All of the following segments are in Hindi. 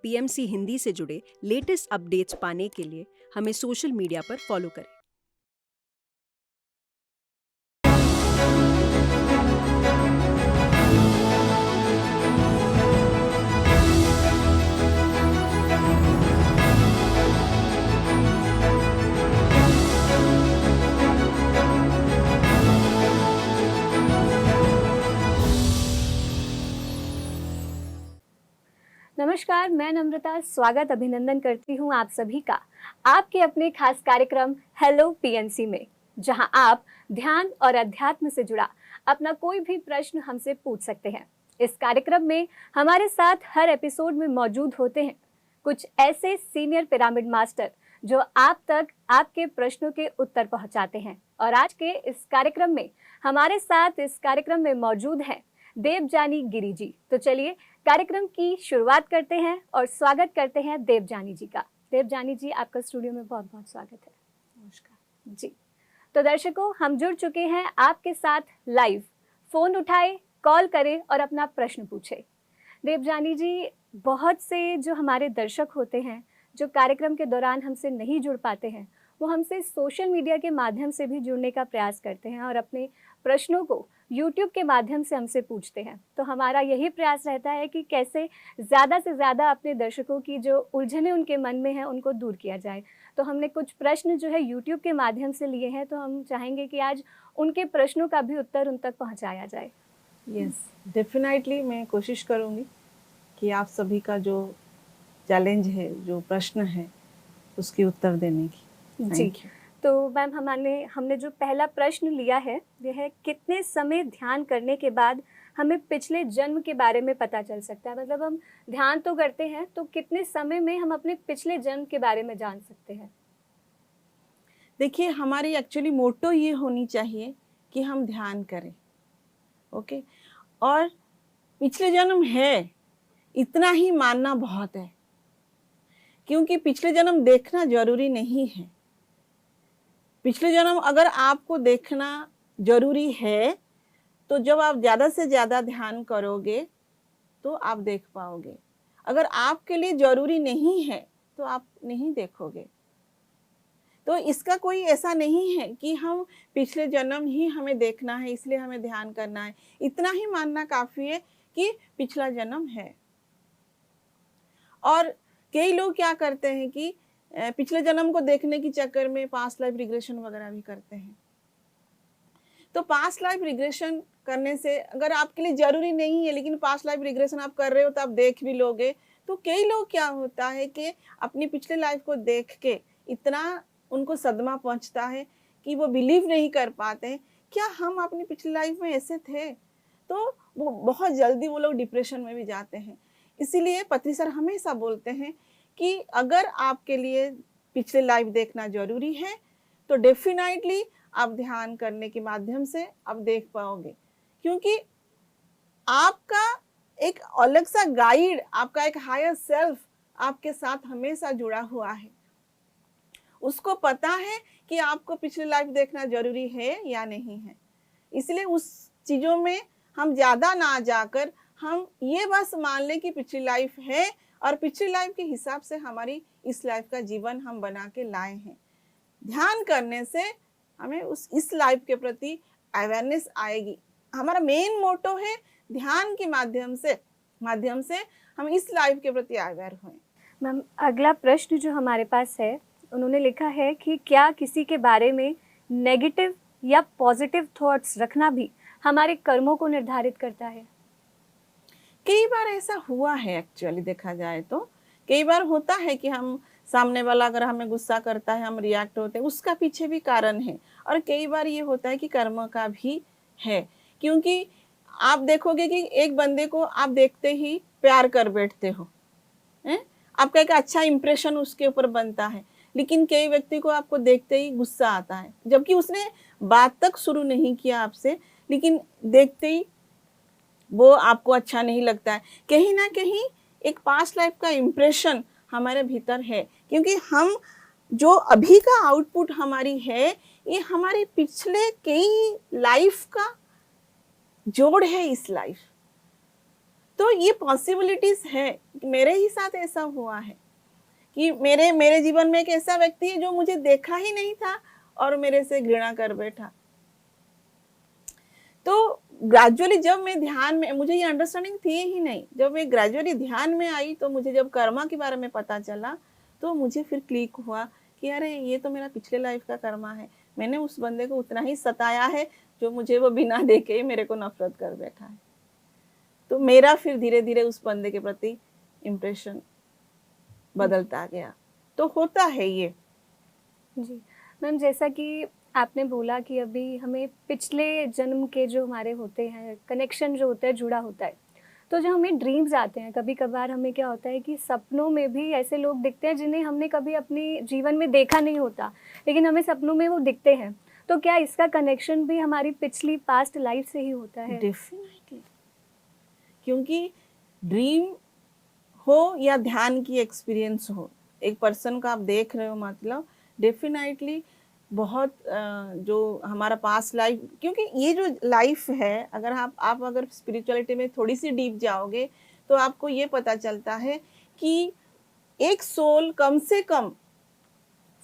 पीएमसी हिंदी से जुड़े लेटेस्ट अपडेट्स पाने के लिए हमें सोशल मीडिया पर फॉलो करें। नमस्कार, मैं नम्रता स्वागत अभिनंदन करती हूँ आप सभी का आपके अपने खास कार्यक्रम हेलो पीएनसी में, जहां आप ध्यान और अध्यात्म से जुड़ा अपना कोई भी प्रश्न हमसे पूछ सकते हैं। इस कार्यक्रम में हमारे साथ हर एपिसोड में मौजूद होते हैं कुछ ऐसे सीनियर पिरामिड मास्टर जो आप तक आपके प्रश्नों के उत्तर पहुंचाते हैं। और आज के इस कार्यक्रम में हमारे साथ इस कार्यक्रम में मौजूद हैं देवजानी गिरी जी। तो चलिए कार्यक्रम की शुरुआत करते हैं और स्वागत करते हैं देवजानी जी का। देवजानी जी, आपका स्टूडियो में बहुत बहुत स्वागत है। नमस्कार जी। तो दर्शकों, हम जुड़ चुके हैं आपके साथ लाइव। फोन उठाए, कॉल करें और अपना प्रश्न पूछे। देवजानी जी, बहुत से जो हमारे दर्शक होते हैं जो कार्यक्रम के दौरान हमसे नहीं जुड़ पाते हैं, वो हमसे सोशल मीडिया के माध्यम से भी जुड़ने का प्रयास करते हैं और अपने प्रश्नों को YouTube के माध्यम से हमसे पूछते हैं। तो हमारा यही प्रयास रहता है कि कैसे ज़्यादा से ज़्यादा अपने दर्शकों की जो उलझनें उनके मन में हैं उनको दूर किया जाए। तो हमने कुछ प्रश्न जो है YouTube के माध्यम से लिए हैं, तो हम चाहेंगे कि आज उनके प्रश्नों का भी उत्तर उन तक पहुँचाया जाए। यस, डेफिनेटली मैं कोशिश करूँगी कि आप सभी का जो चैलेंज है, जो प्रश्न है, उसके उत्तर देने की। जी, तो मैम हमने जो पहला प्रश्न लिया है वह है, कितने समय ध्यान करने के बाद हमें पिछले जन्म के बारे में पता चल सकता है? मतलब हम ध्यान तो करते हैं, तो कितने समय में हम अपने पिछले जन्म के बारे में जान सकते हैं? देखिए, हमारी एक्चुअली मोटो ये होनी चाहिए कि हम ध्यान करें, ओके। और पिछले जन्म है इतना ही मानना बहुत है, क्योंकि पिछले जन्म देखना जरूरी नहीं है। पिछले जन्म अगर आपको देखना जरूरी है तो जब आप ज़्यादा से ज़्यादा ध्यान करोगे तो आप देख पाओगे। अगर आपके लिए जरूरी नहीं है तो आप नहीं देखोगे। तो इसका कोई ऐसा नहीं है कि हम पिछले जन्म ही हमें देखना है इसलिए हमें ध्यान करना है। इतना ही मानना काफ़ी है कि पिछला जन्म है। और कई लोग क्या करते हैं कि पिछले जन्म को देखने के चक्कर में पास्ट लाइफ रिग्रेशन वगैरह भी करते हैं। तो पास्ट लाइफ रिग्रेशन करने से अगर आपके लिए जरूरी नहीं है लेकिन पास्ट लाइफ रिग्रेशन आप कर रहे हो तो आप देख भी लोगे। तो कई लोग क्या होता है कि अपनी पिछले लाइफ को देख के इतना उनको सदमा पहुंचता है कि वो बिलीव नहीं कर पाते हैं क्या हम अपनी पिछली लाइफ में ऐसे थे। तो वो बहुत जल्दी वो लोग डिप्रेशन में भी जाते हैं। इसीलिए पत्री सर हमेशा बोलते हैं कि अगर आपके लिए पिछले लाइफ देखना जरूरी है तो डेफिनेटली आप ध्यान करने के माध्यम से आप देख पाओगे, क्योंकि आपका एक अलग सा गाइड, आपका एक हायर सेल्फ आपके साथ हमेशा जुड़ा हुआ है। उसको पता है कि आपको पिछली लाइफ देखना जरूरी है या नहीं है। इसलिए उस चीज़ों में हम ज़्यादा ना जाकर हम ये बस मान लें कि पिछली लाइफ है और पिछली लाइफ के हिसाब से हमारी इस लाइफ का जीवन हम बना के लाए हैं। ध्यान करने से हमें इस लाइफ के प्रति अवेयरनेस आएगी। हमारा मेन मोटो है ध्यान के माध्यम से हम इस लाइफ के प्रति अवेयर हों। मैम, अगला प्रश्न जो हमारे पास है, उन्होंने लिखा है कि क्या किसी के बारे में नेगेटिव या पॉजिटिव थॉट्स रखना भी हमारे कर्मों को निर्धारित करता है? कई बार ऐसा हुआ है, एक्चुअली देखा जाए तो कई बार होता है कि हम सामने वाला अगर हमें गुस्सा करता है हम रिएक्ट होते हैं, उसका पीछे भी कारण है। और कई बार ये होता है कि कर्म का भी है, क्योंकि आप देखोगे कि एक बंदे को आप देखते ही प्यार कर बैठते हो, आपका एक अच्छा इंप्रेशन उसके ऊपर बनता है। लेकिन कई व्यक्ति को आपको देखते ही गुस्सा आता है, जबकि उसने बात तक शुरू नहीं किया आपसे, लेकिन देखते ही वो आपको अच्छा नहीं लगता है। कहीं ना कहीं एक पास्ट लाइफ का इम्प्रेशन हमारे भीतर है, क्योंकि हम जो अभी का आउटपुट हमारी है ये हमारे पिछले कई लाइफ का जोड़ है इस लाइफ। तो ये पॉसिबिलिटीज है। मेरे ही साथ ऐसा हुआ है कि मेरे मेरे जीवन में एक ऐसा व्यक्ति है जो मुझे देखा ही नहीं था और मेरे से घृणा कर बैठा। तो ग्रेजुअली जब मैं ध्यान में, मुझे ये अंडरस्टैंडिंग थी ही नहीं, जब मैं ग्रेजुअली ध्यान में आई तो मुझे जब कर्मा के बारे में पता चला तो मुझे फिर क्लिक हुआ कि अरे ये तो मेरा पिछले लाइफ का कर्मा है, मैंने उस बंदे को उतना ही सताया है जो मुझे वो बिना देखे ही मेरे को नफरत कर बैठा है। तो मेरा फिर धीरे धीरे उस बंदे के प्रति इम्प्रेशन बदलता गया। तो होता है ये। जी मैम, जैसा कि आपने बोला कि अभी हमें पिछले जन्म के जो हमारे होते हैं कनेक्शन जो होता है जुड़ा होता है, तो जो हमें ड्रीम्स आते हैं कभी कभार हमें क्या होता है कि सपनों में भी ऐसे लोग दिखते हैं जिन्हें हमने कभी अपने जीवन में देखा नहीं होता, लेकिन हमें सपनों में वो दिखते हैं। तो क्या इसका कनेक्शन भी हमारी पिछली पास्ट लाइफ से ही होता है? डेफिनेटली, क्योंकि ड्रीम हो या ध्यान की एक्सपीरियंस हो, एक पर्सन को आप देख रहे हो, मतलब डेफिनेटली बहुत जो हमारा पास्ट लाइफ, क्योंकि ये जो लाइफ है, अगर आप अगर स्पिरिचुअलिटी में थोड़ी सी डीप जाओगे तो आपको ये पता चलता है कि एक सोल कम से कम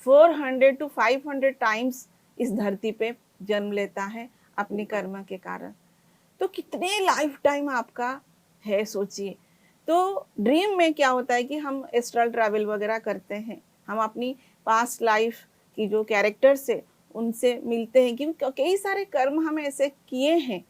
400 to 500 टाइम्स इस धरती पे जन्म लेता है अपने कर्म के कारण। तो कितने लाइफ टाइम आपका है, सोचिए। तो ड्रीम में क्या होता है कि हम एस्ट्रल ट्रैवल वगैरह करते हैं, हम अपनी पास्ट लाइफ की जो कैरेक्टर्स है उनसे मिलते हैं, क्योंकि कई सारे कर्म हम ऐसे किए हैं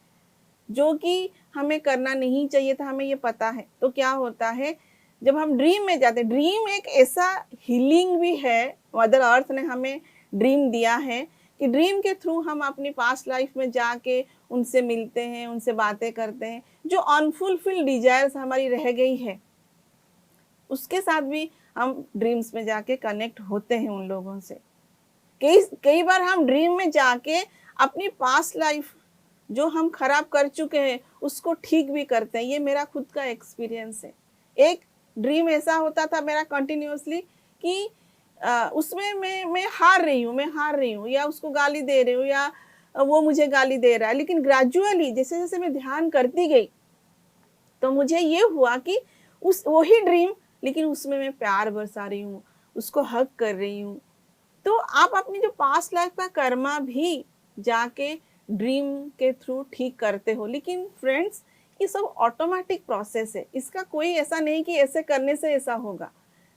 जो कि हमें करना नहीं चाहिए था, हमें ये पता है। तो क्या होता है जब हम ड्रीम में जाते हैं, ड्रीम एक ऐसा हीलिंग भी है, मदर अर्थ ने हमें ड्रीम दिया है कि ड्रीम के थ्रू हम अपनी पास्ट लाइफ में जाके उनसे मिलते हैं, उनसे बातें करते हैं, जो अनफुलफिल्ड डिजायर्स हमारी रह गई है उसके साथ भी हम ड्रीम्स में जाके कनेक्ट होते हैं उन लोगों से। कई बार हम ड्रीम में जाके अपनी पास्ट लाइफ जो हम खराब कर चुके हैं उसको ठीक भी करते हैं। ये मेरा खुद का एक्सपीरियंस है। एक ड्रीम ऐसा होता था मेरा कंटिन्यूअसली कि उसमें मैं हार रही हूँ या उसको गाली दे रही हूँ या वो मुझे गाली दे रहा है, लेकिन ग्रेजुअली जैसे जैसे मैं ध्यान करती गई तो मुझे ये हुआ कि उस वही ड्रीम, लेकिन उसमें मैं प्यार बरसा रही हूँ, उसको हग कर रही हूँ। तो आप अपनी जो पास्ट लाइफ का कर्मा भी जाके ड्रीम के थ्रू ठीक करते हो। लेकिन फ्रेंड्स, ये सब ऑटोमेटिक प्रोसेस है, इसका कोई ऐसा नहीं कि ऐसे करने से ऐसा होगा।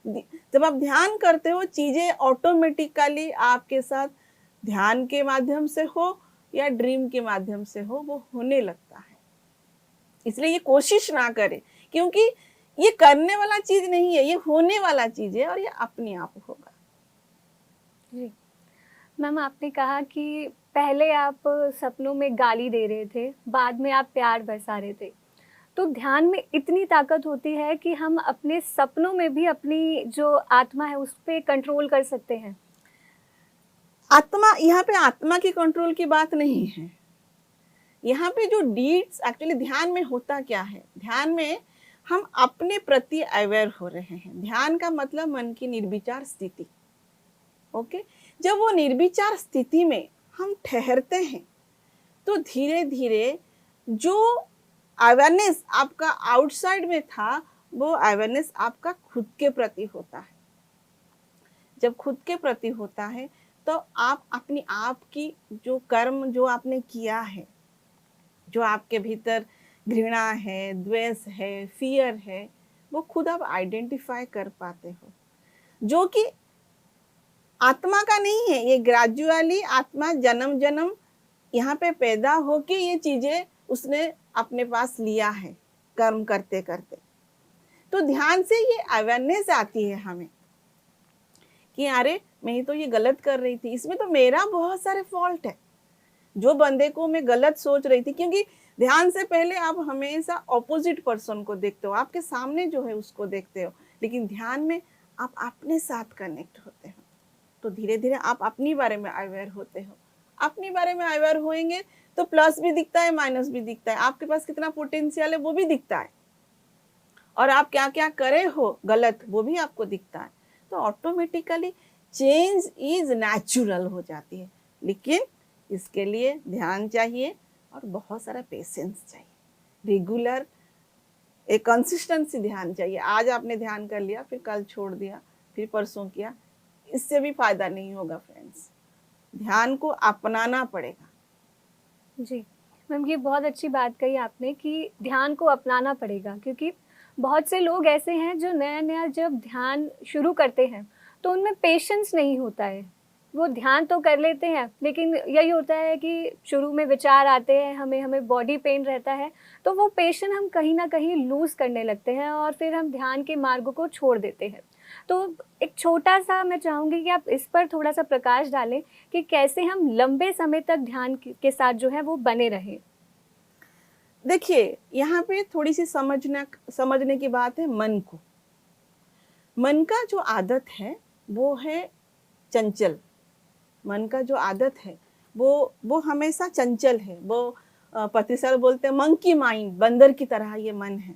जब आप ध्यान करते हो चीजें ऑटोमेटिकली आपके साथ ध्यान के माध्यम से हो या ड्रीम के माध्यम से हो वो होने लगता है। इसलिए ये कोशिश ना करें, क्योंकि ये करने वाला चीज नहीं है, ये होने वाला चीज है और ये अपने आप होगा। जी मैम, आपने कहा कि पहले आप सपनों में गाली दे रहे थे, बाद में आप प्यार बरसा रहे थे। तो ध्यान में इतनी ताकत होती है कि हम अपने सपनों में भी अपनी जो आत्मा है उस पर कंट्रोल कर सकते हैं। आत्मा, यहाँ पे आत्मा की कंट्रोल की बात नहीं है। यहाँ पे जो डीड्स एक्चुअली ध्यान में होता क्या है, ध्यान में हम अपने प्रति अवेयर हो रहे हैं। ध्यान का मतलब मन की निर्विचार स्थिति। ओके, जब वो निर्विचार स्थिति में हम ठहरते हैं तो धीरे धीरे जो अवेयरनेस आपका आउटसाइड में था वो अवेयरनेस आपका खुद के प्रति होता है। जब खुद के प्रति होता है तो आप अपनी आप की जो कर्म जो आपने किया है, जो आपके भीतर घृणा है, द्वेष है, फियर है, वो खुद आप आइडेंटिफाई कर पाते हो, जो कि आत्मा का नहीं है। ये ग्रेजुअली आत्मा जन्म जन्म यहाँ पे पैदा होके ये चीजें उसने अपने पास लिया है कर्म करते करते। तो ध्यान से ये अवेयरनेस आती है हमें कि अरे मैं तो ये गलत कर रही थी, इसमें तो मेरा बहुत सारे फॉल्ट है। जो बंदे को मैं गलत सोच रही थी, क्योंकि ध्यान से पहले आप हमेशा ऑपोजिट पर्सन को देखते हो, आपके सामने जो है उसको देखते हो, लेकिन ध्यान में आप अपने साथ कनेक्ट होते हो। तो धीरे धीरे आप अपनी बारे में अवेयर होते हो। अपनी बारे में अवेयर होएंगे तो प्लस भी दिखता है, माइनस भी दिखता है, आपके पास कितना पोटेंशियल है वो भी दिखता है, और आप क्या क्या करे हो गलत वो भी आपको दिखता है। तो ऑटोमेटिकली चेंज इज नेचुरल हो जाती है, लेकिन इसके लिए ध्यान चाहिए और बहुत सारा पेशेंस चाहिए, रेगुलर एक कंसिस्टेंसी ध्यान चाहिए। आज आपने ध्यान कर लिया, फिर कल छोड़ दिया, फिर परसों किया, इससे भी फायदा नहीं होगा फ्रेंड्स। ध्यान को अपनाना पड़ेगा। जी मैम, ये बहुत अच्छी बात कही आपने कि ध्यान को अपनाना पड़ेगा, क्योंकि बहुत से लोग ऐसे हैं जो नया नया जब ध्यान शुरू करते हैं तो उनमें पेशेंस नहीं होता है। वो ध्यान तो कर लेते हैं, लेकिन यही होता है कि शुरू में विचार आते हैं, हमें हमें बॉडी पेन रहता है, तो वो पेशेंस हम कहीं ना कहीं लूज़ करने लगते हैं और फिर हम ध्यान के मार्ग को छोड़ देते हैं। तो एक छोटा सा मैं चाहूँगी कि आप इस पर थोड़ा सा प्रकाश डालें कि कैसे हम लंबे समय तक ध्यान के साथ जो है वो बने रहें। देखिए, यहाँ पे थोड़ी सी समझने की बात है मन को। मन का जो आदत है वो है चंचल। मन का जो आदत है वो हमेशा चंचल है। वो पतिसर बोलते हैं मंकी माइंड, बंदर की तरह ये मन है।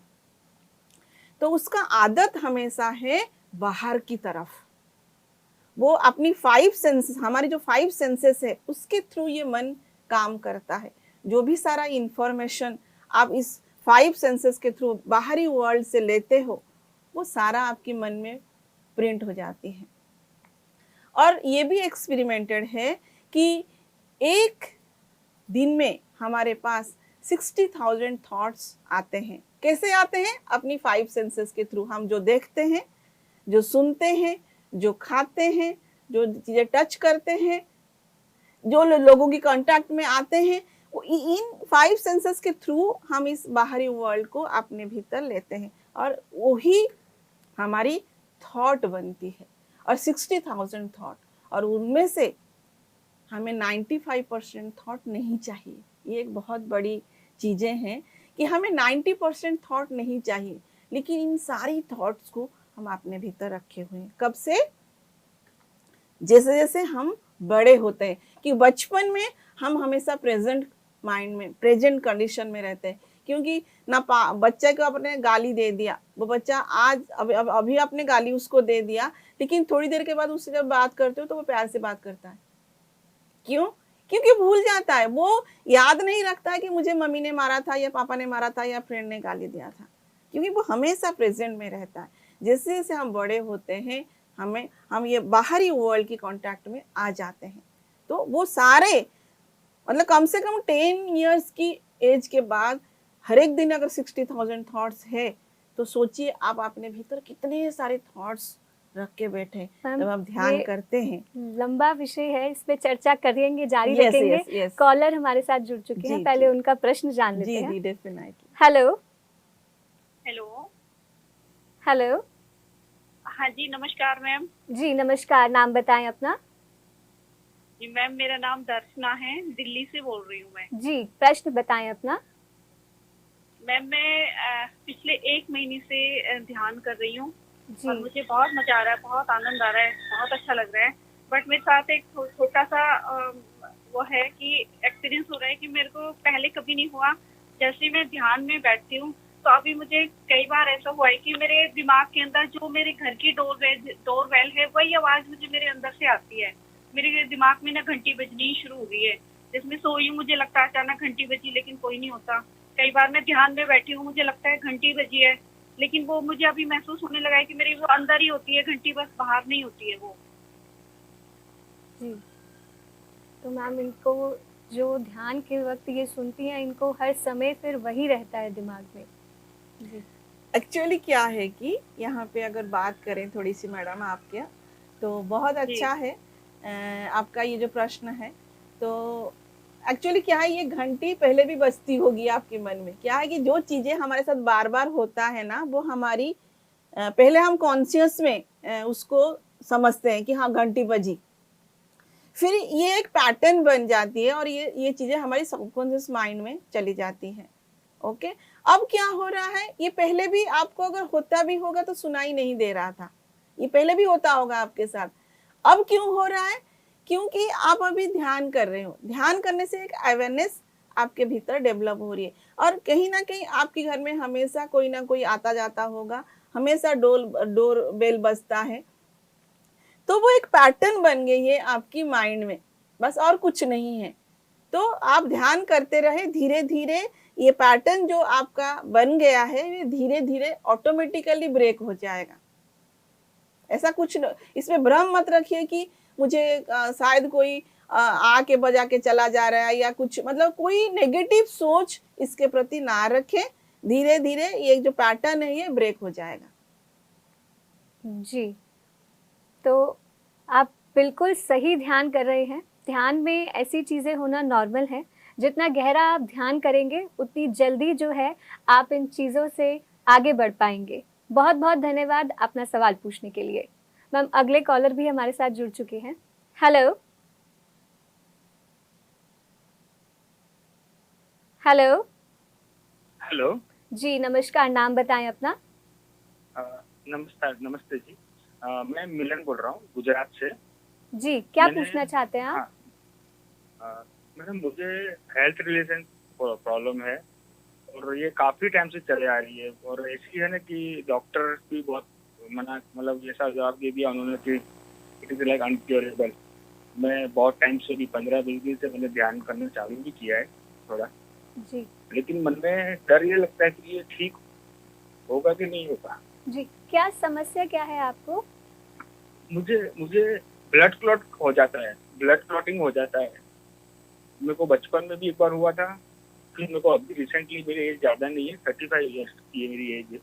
तो उसका आदत हमेशा है बाहर की तरफ। वो अपनी 5 सेंसेस, हमारी जो 5 सेंसेस है उसके थ्रू ये मन काम करता है। जो भी सारा इंफॉर्मेशन आप इस 5 सेंसेस के थ्रू बाहरी वर्ल्ड से लेते हो, वो सारा आपके मन में प्रिंट हो जाती है। और ये भी एक्सपेरिमेंटेड है कि एक दिन में हमारे पास 60,000 थॉट्स आते हैं। कैसे आते हैं? अपनी 5 सेंसेस के थ्रू। हम जो देखते हैं, जो सुनते हैं, जो खाते हैं, जो चीज़ें टच करते हैं, जो लोगों की कांटेक्ट में आते हैं, इन 5 सेंसेस के थ्रू हम इस बाहरी वर्ल्ड को अपने भीतर लेते हैं और वही हमारी थॉट बनती है। और 60,000 थॉट, और उनमें से हमें 95% थॉट नहीं चाहिए। ये एक बहुत बड़ी चीज़ें हैं कि हमें 90% थॉट नहीं चाहिए, लेकिन इन सारी थॉट्स को हम अपने भीतर रखे हुए हैं। कब से? जैसे जैसे हम बड़े होते हैं। कि बचपन में हम हमेशा प्रेजेंट माइंड में, प्रेजेंट कंडीशन में रहते हैं, क्योंकि ना बच्चे को आपने गाली दे दिया, वो बच्चा आज अभी आपने गाली उसको दे दिया, लेकिन थोड़ी देर के बाद उससे जब बात करते हो तो वो प्यार से बात करता है। क्यों? क्योंकि भूल जाता है, वो याद नहीं रखता है कि मुझे मम्मी ने मारा था या पापा ने मारा था या फ्रेंड ने गाली दिया था, क्योंकि वो हमेशा प्रेजेंट में रहता है। जैसे जैसे हम बड़े होते हैं, हम ये बाहरी वर्ल्ड की कांटेक्ट में आ जाते हैं। तो वो सारे मतलब कम से कम 10 इयर्स की एज के बाद हर एक दिन अगर 60,000 थॉट्स है, तो सोचिए आप अपने भीतर कितने सारे थॉट्स रख के बैठे जब आप ध्यान करते हैं। लंबा विषय है, इस पे चर्चा करेंगे, जारी yes, रखेंगे। yes, yes. कॉलर हमारे साथ जुड़ चुके हैं, पहले उनका प्रश्न जान लेते हैं। जी, डेफिनेटली। Hello hello. हेलो। हाँ जी, नमस्कार मैम। जी नमस्कार, नाम बताएं अपना। जी मैम, मेरा नाम दर्शना है, दिल्ली से बोल रही हूँ मैं। जी, प्रश्न बताएं अपना। मैम, मैं पिछले 1 महीने से ध्यान कर रही हूँ और जी मुझे बहुत मजा आ रहा है, बहुत आनंद आ रहा है, बहुत अच्छा लग रहा है। बट मेरे साथ एक छोटा सा वो है कि एक्सपीरियंस हो रहा है कि मेरे को पहले कभी नहीं हुआ। जैसे मैं ध्यान में बैठती हूँ तो अभी मुझे कई बार ऐसा हुआ है कि मेरे दिमाग के अंदर जो मेरे घर की डोरबेल है, वही आवाज़ मुझे मेरे अंदर से आती है। मेरे दिमाग में ना घंटी बजनी शुरू हो गई है। जिसमें सोई हूँ, मुझे लगता है अचानक घंटी बजी, लेकिन कोई नहीं होता। कई बार मैं ध्यान में बैठी हूँ, मुझे लगता है घंटी बजी है, लेकिन वो मुझे अभी महसूस होने लगा है कि मेरी वो अंदर ही होती है घंटी, बस बाहर नहीं होती है वो। जी, तो मैम इनको जो ध्यान के वक्त ये सुनती हैं, इनको हर समय फिर वही रहता है दिमाग में। जी एक्चुअली क्या है कि यहाँ पे अगर बात करें थोड़ी सी मैडम आपके, तो बहुत अच्छा है आपका ये जो प्रश्न है। तो एक्चुअली क्या है, ये घंटी पहले भी बजती होगी आपके मन में। क्या है कि जो चीज़ें हमारे साथ बार बार होता है ना, वो हमारी पहले हम कॉन्शियस में उसको समझते हैं कि हाँ घंटी बजी, फिर ये एक पैटर्न बन जाती है और ये चीज़ें हमारी सबकॉन्शियस माइंड में चली जाती हैं। ओके, अब क्या हो रहा है, ये पहले भी आपको अगर होता भी होगा तो सुनाई नहीं दे रहा था, ये पहले भी होता होगा आपके साथ। अब क्यों हो रहा है? क्योंकि आप अभी ध्यान कर रहे हो। ध्यान करने से एक अवेयरनेस आपके भीतर डेवलप हो रही है, और कहीं ना कहीं आपके घर में हमेशा कोई ना कोई आता जाता होगा, हमेशा डोर बेल बजता है, तो वो एक पैटर्न बन गई है आपकी माइंड में, बस और कुछ नहीं है। तो आप ध्यान करते रहे, धीरे धीरे ये पैटर्न जो आपका बन गया है ये धीरे धीरे ऑटोमेटिकली ब्रेक हो जाएगा। ऐसा कुछ इसमें भ्रम मत रखिए कि मुझे शायद कोई आके बजा के चला जा रहा है या कुछ, मतलब कोई नेगेटिव सोच इसके प्रति ना रखें। धीरे धीरे ये जो पैटर्न है ये ब्रेक हो जाएगा। जी, तो आप बिल्कुल सही ध्यान कर रहे हैं। ध्यान में ऐसी चीज़ें होना नॉर्मल है। जितना गहरा आप ध्यान करेंगे उतनी जल्दी जो है आप इन चीज़ों से आगे बढ़ पाएंगे। बहुत बहुत धन्यवाद अपना सवाल पूछने के लिए। मैम, अगले कॉलर भी हमारे साथ जुड़ चुके हैं। Hello hello. हेलो। जी नमस्कार, नाम बताएं अपना। नमस्कार, नमस्ते जी। मैं मिलन बोल रहा हूँ गुजरात से। जी, क्या मैंने पूछना चाहते हैं आप? हाँ, मैडम मुझे हेल्थ रिलेशन प्रॉब्लम है और ये काफ़ी टाइम से चले आ रही है और ऐसी है ना कि डॉक्टर भी बहुत मना, मतलब ऐसा जवाब दे दिया उन्होंने कि इट इज़ लाइक अनक्योरेबल। मैं बहुत टाइम से भी 15-20 दिन से मैंने ध्यान करना चालू भी किया है थोड़ा, जी लेकिन मन में डर ये लगता है कि ये ठीक होगा कि नहीं होगा। जी, क्या समस्या क्या है आपको? मुझे मुझे ब्लड क्लॉट हो जाता है, ब्लड क्लॉटिंग हो जाता है। मेरे को बचपन में भी एक बार हुआ था, फिर मेरे को अभी रिसेंटली, मेरी एज ज़्यादा नहीं है, 35 ईयर्स की है मेरी एज,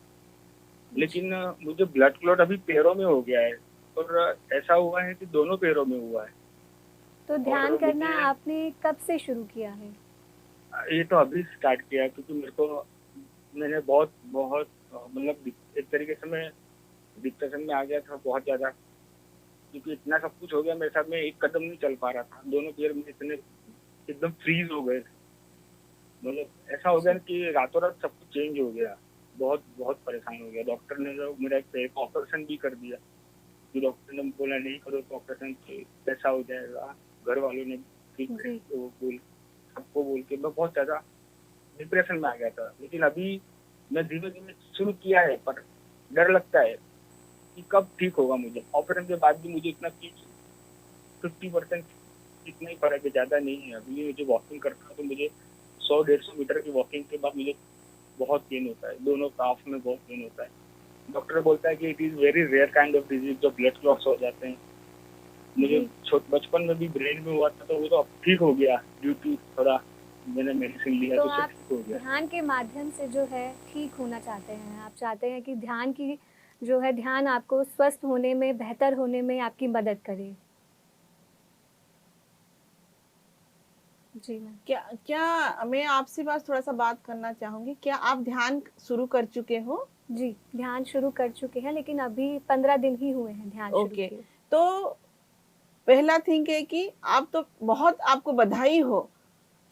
लेकिन मुझे ब्लड क्लॉट अभी पैरों में हो गया है और ऐसा हुआ है कि दोनों पैरों में हुआ है। तो ध्यान और करना मुझे आपने कब से शुरू किया है? ये तो अभी स्टार्ट किया है क्योंकि मेरे को, मैंने बहुत बहुत मतलब एक तरीके से मैं डिप्रेशन में आ गया था बहुत ज़्यादा, क्योंकि इतना सब कुछ हो गया मेरे साथ, में एक कदम नहीं चल पा रहा था, दोनों पैर में इतने एकदम फ्रीज हो गए थे। मतलब ऐसा हो गया कि रातों रात सब कुछ चेंज हो गया, बहुत बहुत परेशान हो गया। डॉक्टर ने जो मेरा एक पैर का ऑपरेशन भी कर दिया, जो डॉक्टर ने बोला नहीं करो तो ऑपरेशन पैसा हो जाएगा, घर वालों ने जी। सबको बोल के मैं बहुत ज़्यादा डिप्रेशन में आ गया था। लेकिन अभी मैं धीरे धीरे शुरू किया है, पर डर लगता है कि कब ठीक होगा। मुझे ऑपरेशन के बाद भी मुझे इतना 50% इतना ही फर्क है, ज़्यादा नहीं है। अभी मुझे वॉकिंग करता हूँ तो मुझे 100-150 मीटर की वॉकिंग के बाद मुझे बहुत पेन होता है, दोनों काफ में बहुत पेन होता है। डॉक्टर बोलता है कि it is very rare kind of disease, जो ब्लड क्लॉट्स हो जाते हैं। मुझे बचपन में भी ब्रेन में हुआ था, तो वो तो अब ठीक हो गया ड्यू टू थोड़ा मैंने मेडिसिन लिया, तो तो सब आप ठीक हो गया। ध्यान के माध्यम से जो है ठीक होना चाहते हैं। आप चाहते हैं कि ध्यान की जो है ध्यान आपको स्वस्थ होने में, बेहतर होने में आपकी मदद करे। जी मैम। क्या क्या मैं आपसे बस थोड़ा सा बात करना चाहूंगी, क्या आप ध्यान शुरू कर चुके हो? जी, ध्यान शुरू कर चुके हैं, लेकिन अभी 15 दिन ही हुए हैं ध्यान शुरू ओके, किए। तो पहला थिंग है कि आप तो बहुत, आपको बधाई हो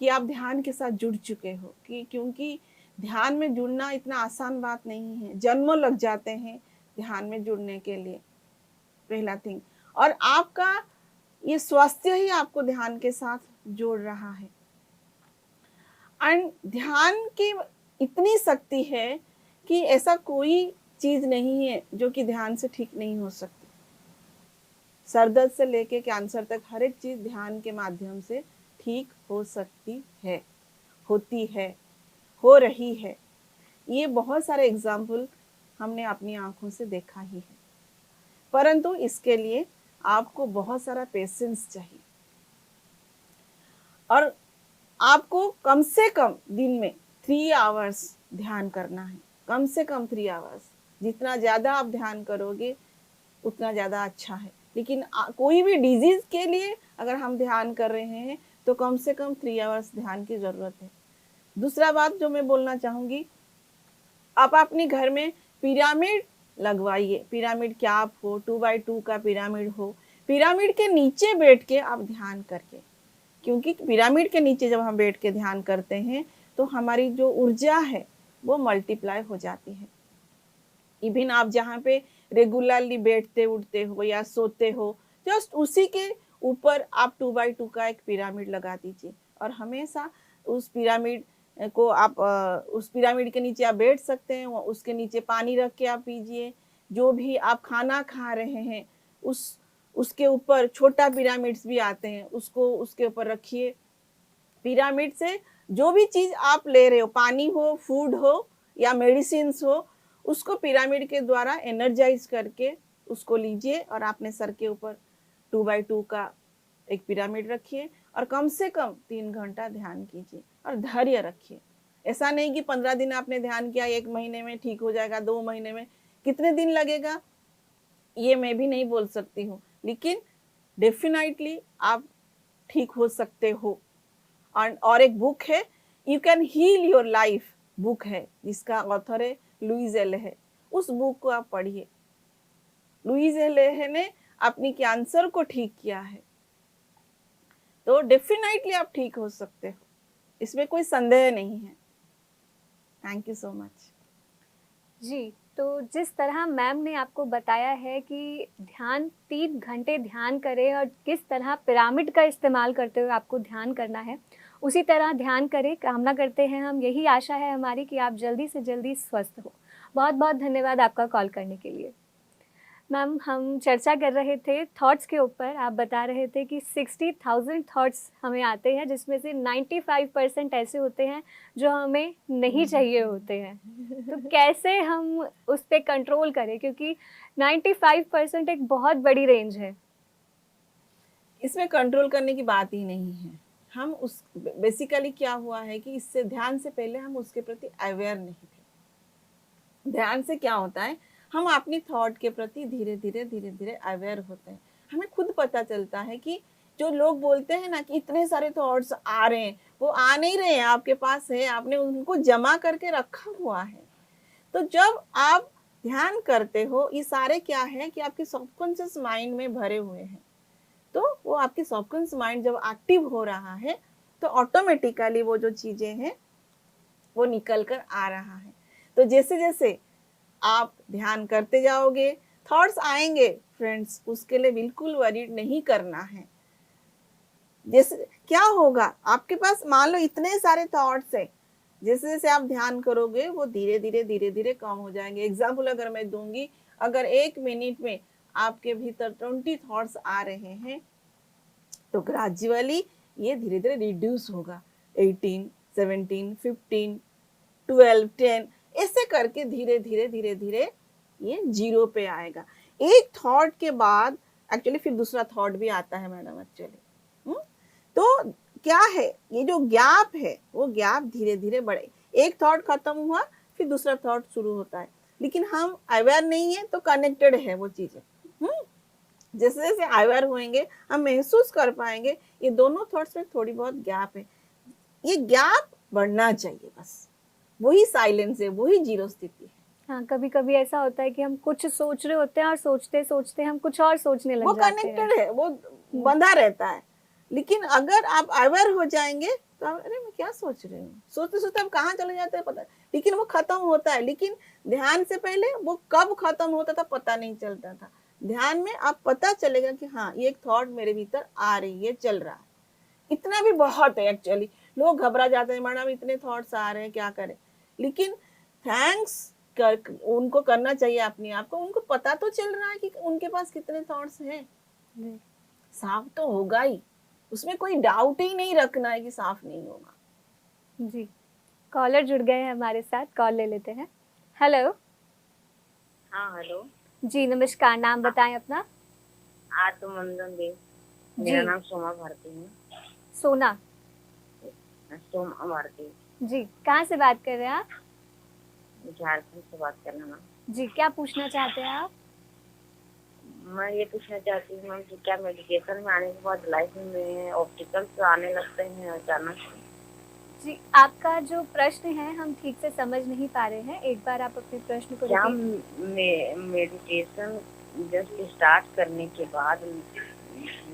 कि आप ध्यान के साथ जुड़ चुके हो, कि क्योंकि ध्यान में जुड़ना इतना आसान बात नहीं है, जन्मों लग जाते हैं ध्यान में जुड़ने के लिए, पहला थिंग। और आपका ये स्वास्थ्य ही आपको ध्यान के साथ जोड़ रहा है। एंड ध्यान की इतनी शक्ति है कि ऐसा कोई चीज नहीं है जो कि ध्यान से ठीक नहीं हो सकती। सर दर्द से लेके कैंसर तक हर एक चीज ध्यान के माध्यम से ठीक हो सकती है, होती है, हो रही है। ये बहुत सारे एग्जाम्पल हमने अपनी आंखों से देखा ही है, परंतु इसके लिए आपको बहुत सारा पेशेंस चाहिए और आपको कम से कम दिन में 3 आवर्स ध्यान करना है, कम से कम 3 आवर्स। जितना ज़्यादा आप ध्यान करोगे उतना ज़्यादा अच्छा है। लेकिन कोई भी डिजीज़ के लिए अगर हम ध्यान कर रहे हैं तो कम से कम 3 आवर्स ध्यान की ज़रूरत है। दूसरा बात जो मैं बोलना चाहूँगी, आप अपने घर में पिरामिड लगवाइए। पिरामिड क्या आप हो, 2x2 का पिरामिड हो, पिरामिड के नीचे बैठ के आप ध्यान करके, क्योंकि पिरामिड के नीचे जब हम बैठ के ध्यान करते हैं तो हमारी जो ऊर्जा है वो मल्टीप्लाई हो जाती है। इवन आप जहाँ पे रेगुलरली बैठते उठते हो या सोते हो, जस्ट उसी के ऊपर आप 2x2 का एक पिरामिड लगा दीजिए और हमेशा उस पिरामिड को आप उस पिरामिड के नीचे आप बैठ सकते हैं। उसके नीचे पानी रख के आप पीजिए। जो भी आप खाना खा रहे हैं उसके ऊपर छोटा पिरामिड्स भी आते हैं, उसको उसके ऊपर रखिए। पिरामिड से जो भी चीज आप ले रहे हो, पानी हो, फूड हो या मेडिसिन हो, उसको पिरामिड के द्वारा एनर्जाइज करके उसको लीजिए और अपने सर के ऊपर 2x2 का एक पिरामिड रखिए और कम से कम 3 घंटा ध्यान कीजिए और धैर्य रखिए। ऐसा नहीं कि 15 दिन आपने ध्यान किया, 1 महीने में ठीक हो जाएगा, 2 महीने में, कितने दिन लगेगा ये मैं भी नहीं बोल सकती हूँ, लेकिन डेफिनेटली आप ठीक हो सकते हो। और एक बुक है, you can heal your life book है, जिसका ऑथर है लुइस एलेहे। उस बुक को आप पढ़िए। लुइस एलेहे ने अपनी कैंसर को ठीक किया है, तो डेफिनेटली आप ठीक हो सकते हो, इसमें कोई संदेह नहीं है। Thank you so much. जी, तो जिस तरह मैम ने आपको बताया है कि ध्यान 3 घंटे ध्यान करें और किस तरह पिरामिड का इस्तेमाल करते हुए आपको ध्यान करना है, उसी तरह ध्यान करें। कामना करते हैं हम, यही आशा है हमारी कि आप जल्दी से जल्दी स्वस्थ हो। बहुत बहुत धन्यवाद आपका कॉल करने के लिए। मैम, हम चर्चा कर रहे थे थॉट्स के ऊपर। आप बता रहे थे कि 60,000 थॉट्स हमें आते हैं, जिसमें से 95% ऐसे होते हैं जो हमें नहीं चाहिए होते हैं। तो कैसे हम उस पर कंट्रोल करें, क्योंकि 95% एक बहुत बड़ी रेंज है। इसमें कंट्रोल करने की बात ही नहीं है। हम उस बेसिकली क्या हुआ है कि इससे ध्यान से पहले हम उसके प्रति अवेयर नहीं थे। ध्यान से क्या होता है, हम अपनी थॉट के प्रति धीरे धीरे अवेयर होते हैं। हमें खुद पता चलता है कि जो लोग बोलते हैं ना कि इतने सारे थॉट्स आ रहे हैं, वो आ नहीं रहे हैं, आपके पास है, आपने उनको जमा करके रखा हुआ है। तो जब आप ध्यान करते हो, ये सारे क्या है कि आपके सबकॉन्शियस माइंड में भरे हुए हैं। तो वो आपके सबकॉन्शियस माइंड जब एक्टिव हो रहा है तो ऑटोमेटिकली वो जो चीजें हैं वो निकल कर आ रहा है। तो जैसे जैसे आप ध्यान करते जाओगे, थॉट्स आएंगे फ्रेंड्स, उसके लिए बिल्कुल वरीड नहीं करना है। जैसे क्या होगा, आपके पास मान लो इतने सारे थॉट्स हैं, जैसे जैसे आप ध्यान करोगे वो धीरे धीरे कम हो जाएंगे। एग्जाम्पल अगर मैं दूंगी, अगर 1 मिनट में आपके भीतर 20 थॉट्स आ रहे हैं तो ग्रेजुअली ये धीरे धीरे रिड्यूस होगा, 18, 17, 15, 12, 10, ऐसे करके धीरे धीरे ये 0 पे आएगा। एक थॉट के बाद एक्चुअली फिर दूसरा थॉट भी आता है मैडम एक्चुअली। तो क्या है, ये जो गैप है वो गैप धीरे धीरे बढ़े। एक थॉट खत्म हुआ फिर दूसरा थॉट शुरू होता है, लेकिन हम अवेयर नहीं है तो कनेक्टेड है वो चीजें। जैसे जैसे अवेयर होंगे हम महसूस कर पाएंगे ये दोनों थॉट्स में थोड़ी बहुत गैप है। ये गैप बढ़ना चाहिए, बस वही साइलेंस है, वही जीरो स्थिति है। हाँ, कभी कभी ऐसा होता है कि हम कुछ सोच रहे होते हैं और सोचते सोचते हम कुछ और सोचने लग जाते हैं। वो कनेक्टेड है, वो बंधा रहता है। लेकिन अगर आप अवेयर हो जाएंगे तो अरे मैं क्या सोच रही हूँ, सोचते सोचते हम कहाँ चले जाते हैं पता, लेकिन वो खत्म होता है। लेकिन ध्यान से पहले वो कब खत्म होता था पता नहीं चलता था। ध्यान में आप पता चलेगा कि हाँ ये एक थॉट मेरे भीतर आ रही है, चल रहा है। इतना भी बहुत है एक्चुअली। लोग घबरा जाते हैं, मैडम इतने थॉट्स आ रहे हैं क्या करें। लेकिन थैंक्स उनको करना चाहिए अपने आप को, उनको पता तो चल रहा है कि उनके पास कितने थॉट्स हैं। साफ तो होगा ही, उसमें कोई डाउट ही नहीं रखना है कि साफ नहीं होगा। जी, कॉलर जुड़ गए हैं हमारे साथ, कॉल ले लेते हैं। हेलो। हाँ हेलो जी नमस्कार, नाम बताएं अपना। तो मंदन देव, मेरा नाम सोमा भारती है। सोना सोमा भारती जी, कहाँ से बात कर रहे हैं आप? झारखंड से बात कर रहा हूँ। जी, क्या पूछना चाहते हैं आप? मैं ये पूछना चाहती हूँ मैम कि क्या मेडिटेशन में आने के बाद लाइफ में ऑब्स्टिकल्स आने लगते हैं अचानक? जी, आपका जो प्रश्न है हम ठीक से समझ नहीं पा रहे हैं, एक बार आप अपने प्रश्न को क्या मेडिटेशन जस्ट स्टार्ट करने के बाद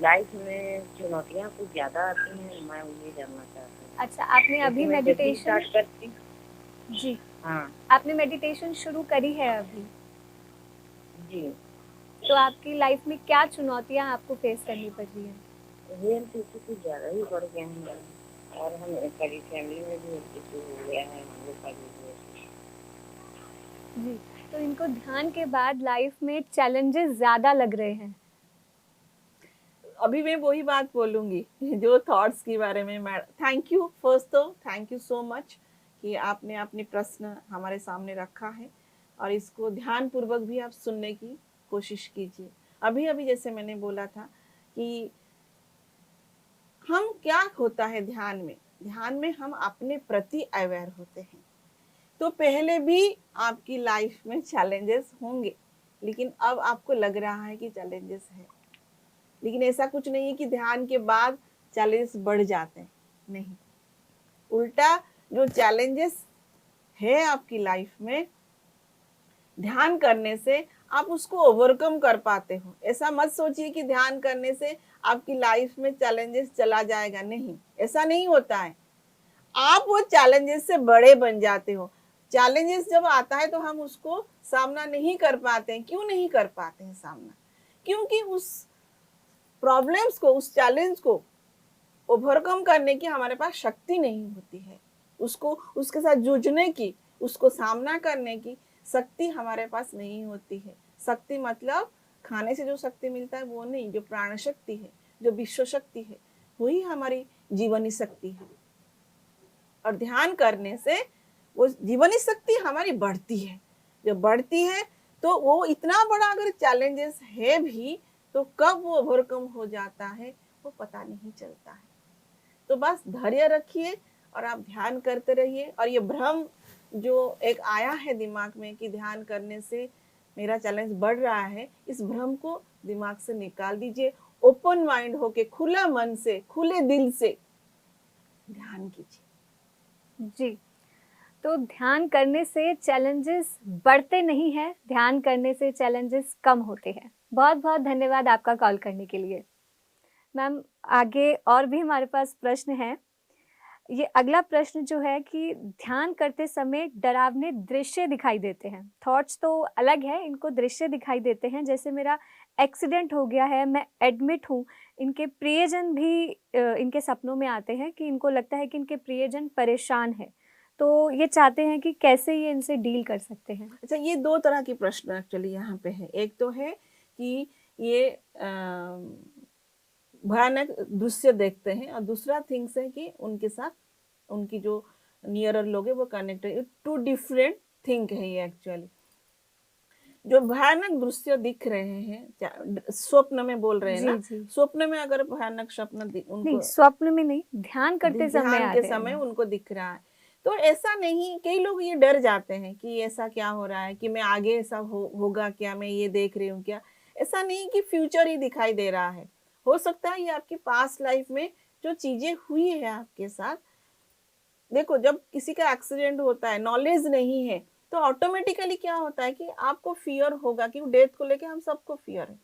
लाइफ में चुनौतियाँ कुछ ज्यादा आती हैं? मैं ये जानना चाहती हूँ। अच्छा, आपने अभी मेडिटेशन स्टार्ट करती? जी हाँ, आपने मेडिटेशन शुरू करी है अभी? जी। तो आपकी लाइफ में क्या चुनौतियाँ आपको फेस करनी पड़ रही है? हेल्थ इशू कुछ ज्यादा ही बढ़ गए हैं और हम कभी फैमिली में भी हेल्थ इशू हो गया है हम लोग का भी। जी, तो इनको ध्यान के बाद लाइफ में चैलेंजेस ज्यादा लग रहे हैं। अभी मैं वही बात बोलूंगी जो थॉट्स के बारे में। मैं थैंक यू, फर्स्ट तो थैंक यू सो मच कि आपने अपने प्रश्न हमारे सामने रखा है और इसको ध्यान पूर्वक भी आप सुनने की कोशिश कीजिए। अभी अभी जैसे मैंने बोला था कि हम क्या होता है ध्यान में हम अपने प्रति अवेयर होते हैं। तो पहले भी आपकी लाइफ में चैलेंजेस होंगे, लेकिन अब आपको लग रहा है कि चैलेंजेस है, लेकिन ऐसा कुछ नहीं है कि ध्यान के बाद चैलेंजेस बढ़ जाते हैं, नहीं। उल्टा जो चैलेंजेस है आपकी लाइफ में, ध्यान करने से आप उसको ओवरकम कर पाते हो। ऐसा मत सोचिए कि ध्यान करने से आपकी लाइफ में चैलेंजेस चला जाएगा, नहीं, ऐसा नहीं होता है। आप वो चैलेंजेस से बड़े बन जाते हो। चैलेंजेस जब आता है तो हम उसको सामना नहीं कर पाते हैं। क्यों नहीं कर पाते हैं सामना? क्योंकि उस प्रॉब्लम्स को, उस चैलेंज को ओवरकम करने की हमारे पास शक्ति नहीं होती है। उसको, उसके साथ जूझने की, उसको सामना करने की शक्ति हमारे पास नहीं होती है। शक्ति मतलब खाने से जो शक्ति मिलता है वो नहीं, जो प्राण शक्ति है, जो विश्व शक्ति है, वही हमारी जीवनी शक्ति है। और ध्यान करने से वो जीवनी शक्ति हमारी बढ़ती है। जब बढ़ती है तो वो इतना बड़ा अगर चैलेंजेस है भी तो कब वो ओवरकम हो जाता है वो पता नहीं चलता है। तो बस धैर्य रखिए और आप ध्यान करते रहिए। और ये भ्रम जो एक आया है दिमाग में कि ध्यान करने से मेरा चैलेंज बढ़ रहा है, इस भ्रम को दिमाग से निकाल दीजिए। ओपन माइंड होके, खुला मन से, खुले दिल से ध्यान कीजिए। जी, तो ध्यान करने से चैलेंजेस बढ़ते नहीं हैं, ध्यान करने से चैलेंजेस कम होते हैं। बहुत बहुत धन्यवाद आपका कॉल करने के लिए। मैम, आगे और भी हमारे पास प्रश्न हैं। ये अगला प्रश्न जो है कि ध्यान करते समय डरावने दृश्य दिखाई देते हैं। थॉट्स तो अलग है, इनको दृश्य दिखाई देते हैं। जैसे मेरा एक्सीडेंट हो गया है, मैं एडमिट हूँ, इनके प्रियजन भी इनके सपनों में आते हैं कि इनको लगता है कि इनके प्रियजन परेशान है, तो ये चाहते हैं कि कैसे ये इनसे डील कर सकते हैं। अच्छा, ये दो तरह की प्रश्न एक्चुअली यहाँ पे है। एक तो है कि ये भयानक दृश्य देखते हैं, और दूसरा थिंग्स है कि उनके साथ उनकी जो नियरर लोग है वो कनेक्टेड। टू डिफरेंट थिंग है ये एक्चुअली। जो भयानक दृश्य दिख रहे हैं, स्वप्न में बोल रहे हैं ना, स्वप्न में अगर भयानक स्वप्न उनको, नहीं, स्वप्न में नहीं, ध्यान करते समय ध्यान के समय उनको दिख रहा है, तो ऐसा नहीं। कई लोग ये डर जाते हैं कि ऐसा क्या हो रहा है, कि मैं आगे ऐसा होगा क्या, मैं ये देख रही हूँ क्या। ऐसा नहीं कि फ्यूचर ही दिखाई दे रहा है, हो सकता है ये आपकी पास्ट लाइफ में जो चीजें हुई है आपके साथ। देखो, जब किसी का एक्सीडेंट होता है, नॉलेज नहीं है, तो ऑटोमेटिकली क्या होता है कि आपको फियर होगा, कि डेथ को लेके हम सबको फियर है।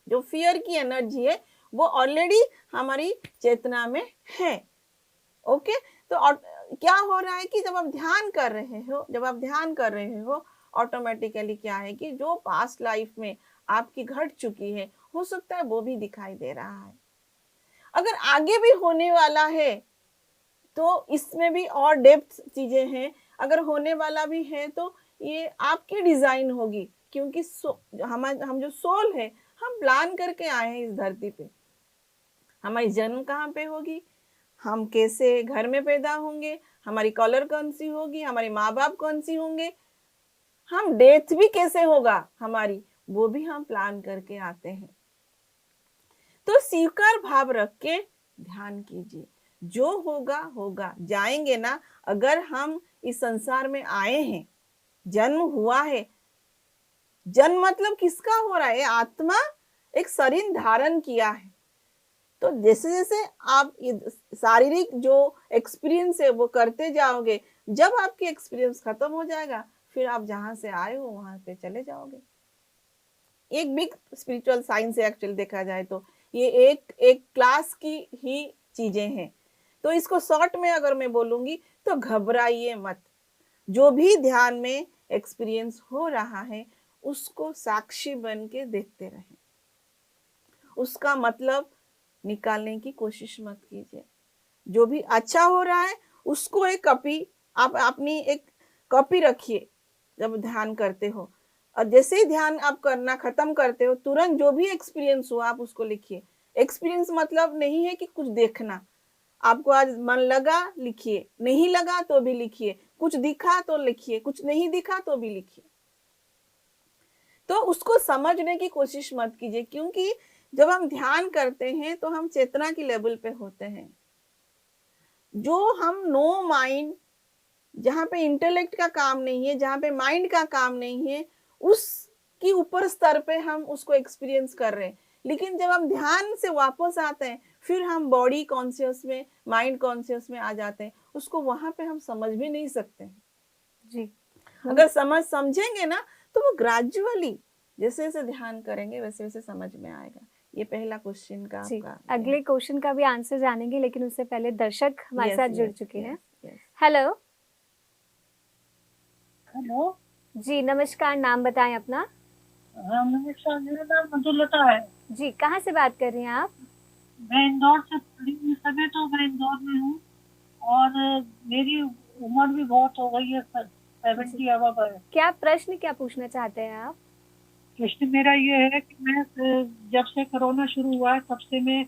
जो फियर की एनर्जी है वो ऑलरेडी हमारी चेतना में है। ओके, तो क्या हो रहा है कि जब आप ध्यान कर रहे हो, ऑटोमेटिकली क्या है कि जो पास्ट लाइफ में आपकी घट चुकी है, हो सकता है वो भी दिखाई दे रहा है। अगर आगे भी होने वाला है तो इसमें भी और डेप्थ चीजें हैं। अगर होने वाला भी है तो ये आपकी डिजाइन होगी, क्योंकि हम जो सोल है, हम प्लान करके आए हैं इस धरती पे। हमारी जन्म कहाँ पे होगी, हम कैसे घर में पैदा होंगे, हमारी कलर कौन सी होगी, हमारे माँ बाप कौन सी होंगे, हम डेथ भी कैसे होगा हमारी, वो भी हम प्लान करके आते हैं। तो स्वीकार भाव रख के ध्यान कीजिए। जो होगा होगा, जाएंगे ना। अगर हम इस संसार में आए हैं, जन्म हुआ है, जन्म मतलब किसका हो रहा है, आत्मा एक शरीर धारण किया है। तो जैसे जैसे आप शारीरिक जो एक्सपीरियंस है वो करते जाओगे, जब आपकी एक्सपीरियंस खत्म हो जाएगा, फिर आप जहां से आए हो वहां पे चले जाओगे। एक बिग स्पिरिचुअल साइंस है एक्चुअली, देखा जाए तो ये एक क्लास की ही चीजें हैं। तो इसको शॉर्ट में अगर मैं बोलूंगी तो घबराइए मत। जो भी ध्यान में एक्सपीरियंस हो रहा है उसको साक्षी बन के देखते रहें, उसका मतलब निकालने की कोशिश मत कीजिए। जो भी अच्छा हो रहा है उसको एक कॉपी, आप अपनी एक कॉपी रखिए जब ध्यान करते हो, और जैसे ही ध्यान आप करना खत्म करते हो, तुरंत जो भी एक्सपीरियंस हुआ आप उसको लिखिए। एक्सपीरियंस मतलब नहीं है कि कुछ देखना। आपको आज मन लगा लिखिए, नहीं लगा तो भी लिखिए, कुछ दिखा तो लिखिए, कुछ नहीं दिखा तो भी लिखिए। तो उसको समझने की कोशिश मत कीजिए, क्योंकि जब हम ध्यान करते हैं तो हम चेतना की लेवल पे होते हैं। जो हम नो माइंड, जहाँ पे इंटेलेक्ट का काम नहीं है, जहाँ पे माइंड का काम नहीं है, उसकी ऊपर स्तर पे हम उसको एक्सपीरियंस कर रहे हैं। लेकिन जब हम ध्यान से वापस आते हैं, फिर हम बॉडी कॉन्शियस में, माइंड कॉन्शियस में आ जाते हैं, उसको वहां पे हम समझ भी नहीं सकते हैं। जी। अगर समझेंगे ना तो वो ग्रेजुअली जैसे जैसे ध्यान करेंगे वैसे वैसे समझ में आएगा। ये पहला क्वेश्चन का जी, आपका अगले क्वेश्चन का भी आंसर जानेंगे, लेकिन उससे पहले दर्शक हमारे साथ जुड़ चुके हैं। yes. हेलो। हेलो। जी नमस्कार, नाम बताएं अपना। हाँ नमस्कार, मेरा नाम मधुलता है। जी, कहाँ से बात कर रही हैं आप? मैं इंदौर से, इस समय तो मैं इंदौर में हूँ और मेरी उम्र भी बहुत हो गई है, 70 अब है। क्या प्रश्न क्या पूछना चाहते हैं आप? प्रश्न मेरा ये है कि मैं जब से कोरोना शुरू हुआ है तब से मैं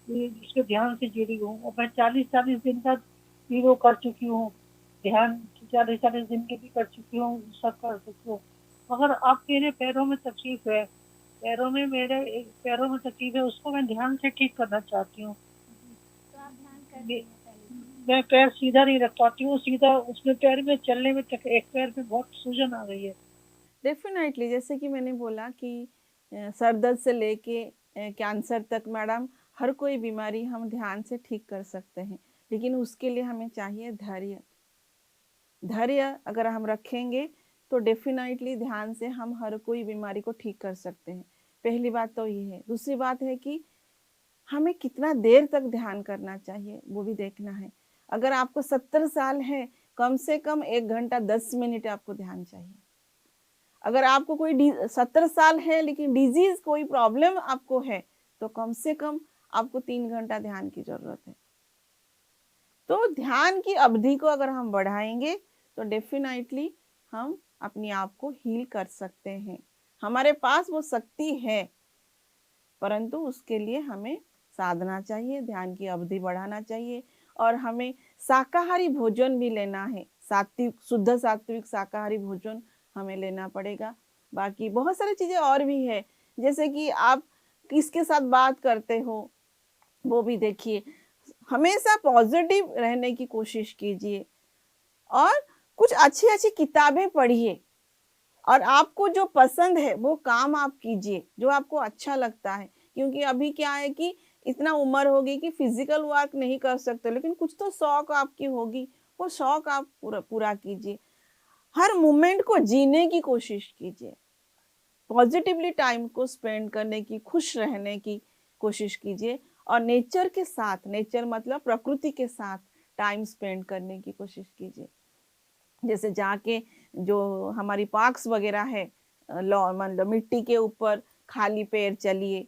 इसके ध्यान से जुड़ी हूँ और मैं 40 दिन का वीडियो कर चुकी हूँ, ध्यान 40 दिन के भी कर चुकी हूँ, सब कर चुकी हूँ। मगर अब मेरे पैरों में तकलीफ है, पैरों में तकलीफ है, उसको मैं ध्यान से ठीक करना चाहती हूँ। तो आप ध्यान कर रही हैं पहले? मैं पैर सीधा नहीं रख पाती हूँ, सीधा उसमें पैर में चलने में एक पैर में बहुत सूजन आ गई है। डेफिनेटली, जैसे कि मैंने बोला कि सर दर्द से लेके कैंसर तक मैडम, हर कोई बीमारी हम ध्यान से ठीक कर सकते हैं, लेकिन उसके लिए हमें चाहिए धैर्य। धैर्य अगर हम रखेंगे तो डेफिनेटली ध्यान से हम हर कोई बीमारी को ठीक कर सकते हैं। पहली बात तो ये है। दूसरी बात है कि हमें कितना देर तक ध्यान करना चाहिए वो भी देखना है। अगर आपको 70 साल है, कम से कम 1 घंटा 10 मिनट आपको ध्यान चाहिए। अगर आपको कोई 70 साल है लेकिन डिजीज कोई प्रॉब्लम आपको है, तो कम से कम आपको 3 घंटा ध्यान की जरूरत है। तो ध्यान की अवधि को अगर हम बढ़ाएंगे तो डेफिनेटली हम अपने आप को हील कर सकते हैं। हमारे पास वो शक्ति है, परंतु उसके लिए हमें साधना चाहिए, ध्यान की अवधि बढ़ाना चाहिए और हमें शाकाहारी भोजन भी लेना है। सात्विक, शुद्ध सात्विक शाकाहारी भोजन हमें लेना पड़ेगा। बाकी बहुत सारी चीजें और भी है, जैसे कि आप किसके साथ बात करते हो वो भी देखिए। हमेशा पॉजिटिव रहने की कोशिश कीजिए और कुछ अच्छी अच्छी किताबें पढ़िए और आपको जो पसंद है वो काम आप कीजिए, जो आपको अच्छा लगता है। क्योंकि अभी क्या है कि इतना उम्र होगी कि फिजिकल वर्क नहीं कर सकते, लेकिन कुछ तो शौक आपकी होगी, वो शौक आप पूरा कीजिए। हर मोमेंट को जीने की कोशिश कीजिए, पॉजिटिवली टाइम को स्पेंड करने की, खुश रहने की कोशिश कीजिए और नेचर के साथ, नेचर मतलब प्रकृति के साथ टाइम स्पेंड करने की कोशिश कीजिए। जैसे जाके जो हमारी पार्क्स वगैरह है, मतलब मिट्टी के ऊपर खाली पैर चलिए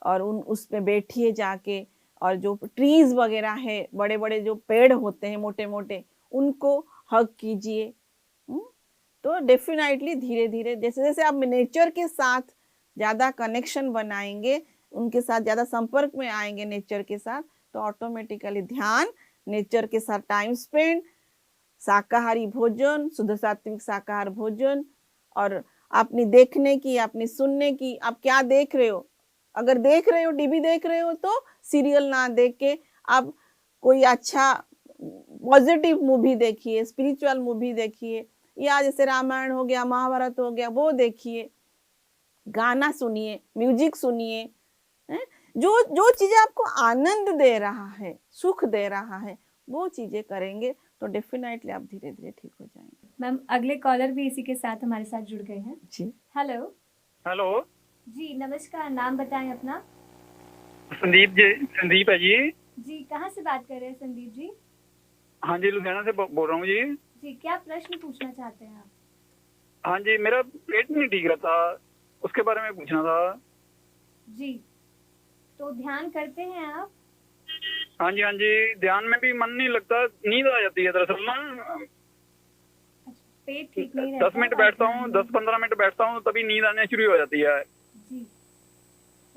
और उस पे बैठिए जाके, और जो ट्रीज वगैरह है, बड़े बड़े जो पेड़ होते हैं मोटे मोटे, उनको हग कीजिए। तो डेफिनेटली धीरे धीरे जैसे जैसे आप नेचर के साथ ज़्यादा कनेक्शन बनाएंगे, उनके साथ ज़्यादा संपर्क में आएंगे नेचर के साथ, तो ऑटोमेटिकली ध्यान, नेचर के साथ टाइम स्पेंड, शाकाहारी भोजन, शुद्ध सात्विक शाकाहार भोजन, और अपनी देखने की, अपनी सुनने की, आप क्या देख रहे हो। अगर देख रहे हो, टीवी देख रहे हो, तो सीरियल ना देख के आप कोई अच्छा पॉजिटिव मूवी देखिए, स्पिरिचुअल मूवी देखिए, या जैसे रामायण हो गया, महाभारत हो गया, वो देखिए। गाना सुनिए, म्यूजिक सुनिए, जो जो चीजें आपको आनंद दे रहा है, सुख दे रहा है, वो चीजें करेंगे तो डेफिनेटली आप धीरे धीरे ठीक हो जाएंगे। मैम अगले कॉलर भी इसी के साथ हमारे साथ जुड़ गए हैं। जी हेलो। हेलो जी नमस्कार, नाम बताएं अपना। संदीप है जी। जी कहाँ से बात कर रहे हैं संदीप जी? हाँ जी, लुधियाना से बोल रहा हूँ जी। जी क्या प्रश्न पूछना चाहते हैं आप? हाँ जी, मेरा पेट नहीं ठीक रहता, उसके बारे में पूछना था। जी तो ध्यान करते हैं आप? हाँ जी, ध्यान में भी मन नहीं लगता, नींद आ जाती है दरअसल ना। पेट ठीक नहीं रहता, 10 मिनट बैठता हूँ, 10-15 मिनट बैठता हूँ, तभी नींद आने शुरू हो जाती है। जी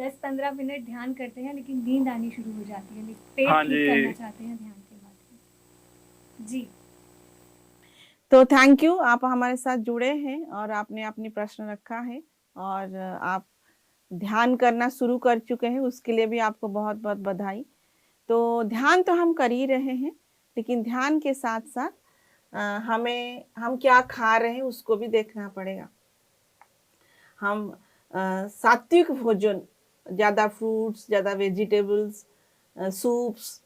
10-15 मिनट ध्यान करते हैं लेकिन नींद आनी शुरू हो जाती है, पेट हाँ ठीक जी। करना चाहते हैं ध्यान के माध्यम जी। तो थैंक यू, आप हमारे साथ जुड़े हैं और आपने अपनी प्रश्न रखा है और आप ध्यान करना शुरू कर चुके हैं, उसके लिए भी आपको बहुत बहुत बधाई। तो ध्यान तो हम कर ही रहे हैं, लेकिन ध्यान के साथ साथ हम क्या खा रहे हैं उसको भी देखना पड़ेगा। हम सात्विक भोजन, ज़्यादा फ्रूट्स, ज़्यादा वेजिटेबल्स, सूप्स,